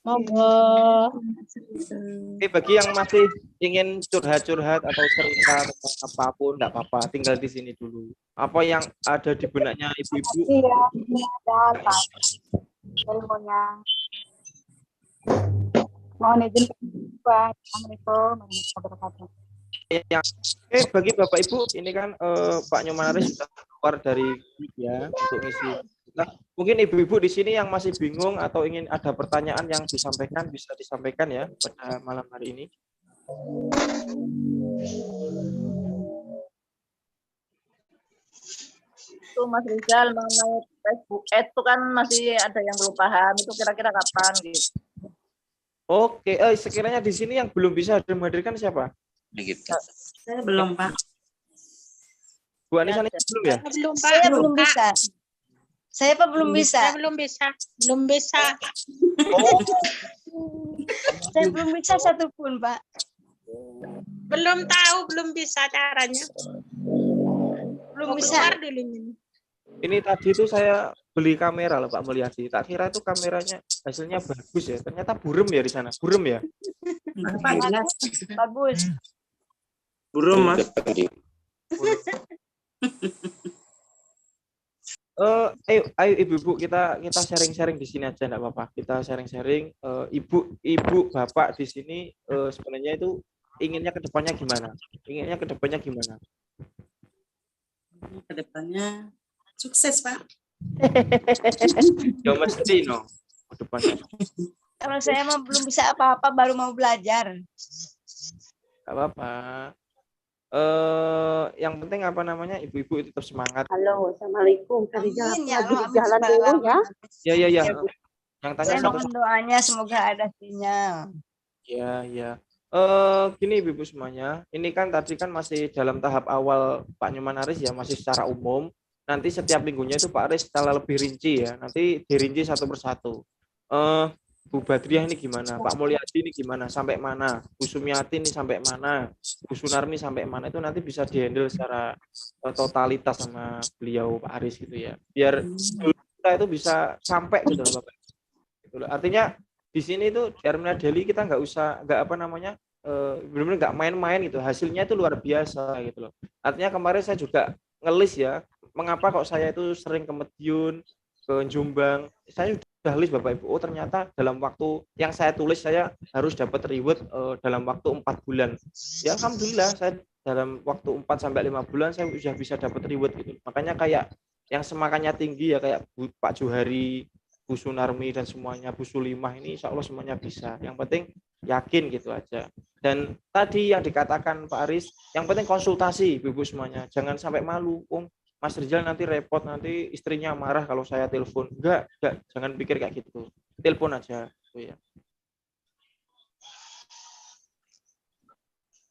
Monggo. Oke, bagi yang masih ingin curhat-curhat atau cerita tentang apapun, enggak apa-apa, tinggal di sini dulu. Apa yang ada di benaknya ibu-ibu? Iya, Pak. Ilmunya. Mohon izin Pak. Assalamualaikum warahmatullahi wabarakatuh. Bagi Bapak Ibu, ini kan Pak Nyoman Aris sudah keluar dari grup ya untuk ngisi. Nah, mungkin ibu-ibu di sini yang masih bingung atau ingin ada pertanyaan yang disampaikan bisa disampaikan ya pada malam hari ini. Itu Mas Rizal mengenai Facebook Ads itu kan masih ada yang belum paham, itu kira-kira kapan gitu. Oke, sekiranya di sini yang belum bisa menghadirkan siapa? Saya belum, Pak. Bu Anissa ini belum ya? Belum, Pak. Saya belum bisa. Saya Pak belum bisa. Saya belum bisa. Belum bisa. Oh, Saya belum bisa satupun, Pak. Belum tahu, belum bisa caranya. Belum bisa. Keluar dulu ini. ini tadi itu saya beli kamera loh Pak Mulyadi. Tak kira itu kameranya hasilnya bagus ya. Ternyata burem ya di sana. Burem ya? Bagus. Burem Mas. Ayo ibu-ibu kita sharing-sharing di sini aja enggak apa-apa. Kita sharing-sharing ibu bapak di sini sebenarnya itu inginnya ke depannya gimana? Inginnya ke depannya gimana? Kedepannya sukses Pak. Ya mesti no. Ke depannya. Kalau saya mah belum bisa apa-apa, baru mau belajar. Enggak apa-apa. Yang penting apa namanya ibu-ibu itu tetap semangat. Halo, Assalamualaikum. Tadi Amin, ya lagi di Allah, jalan amin, dulu ya. Ya. Yang tanya Saya satu. mohon doanya semoga ada sinyal. Ya. Gini ibu-ibu semuanya, ini kan tadi kan masih dalam tahap awal Pak Nyoman Aris ya, masih secara umum. Nanti setiap minggunya itu Pak Aris secara lebih rinci ya, nanti dirinci satu persatu. Bu Badriah ini gimana, Pak Mulyadi ini gimana, sampai mana, Bu Sumiati ini sampai mana, Bu Sunarmi sampai mana, itu nanti bisa dihandle secara totalitas sama beliau Pak Aris gitu ya, biar kita itu bisa sampai gitu loh Bapak. Gitu loh. Artinya di sini itu di Armina Daily kita nggak apa namanya benar-benar nggak main-main gitu, hasilnya itu luar biasa gitu loh. Artinya kemarin saya juga ngelis ya, mengapa kok saya itu sering ke Madiun, ke Jombang, saya sudah list Bapak Ibu. Oh ternyata dalam waktu yang saya tulis saya harus dapat reward dalam waktu 4 bulan. Ya alhamdulillah saya dalam waktu 4 sampai 5 bulan saya sudah bisa dapat reward gitu. Makanya kayak yang semakannya tinggi ya kayak Pak Johari, Bu Sunarmi dan semuanya, Bu Sulimah ini insya Allah semuanya bisa. Yang penting yakin gitu aja. Dan tadi yang dikatakan Pak Aris, yang penting konsultasi ibu-ibu semuanya. Jangan sampai malu. Mas Rizal nanti repot, nanti istrinya marah kalau saya telepon. Enggak, jangan pikir kayak gitu. Telepon aja. Oh, ya.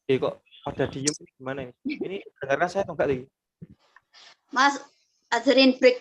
Kok pada diem ini gimana ini? Ini dengarkan saya atau enggak lagi? Mas, ajarin break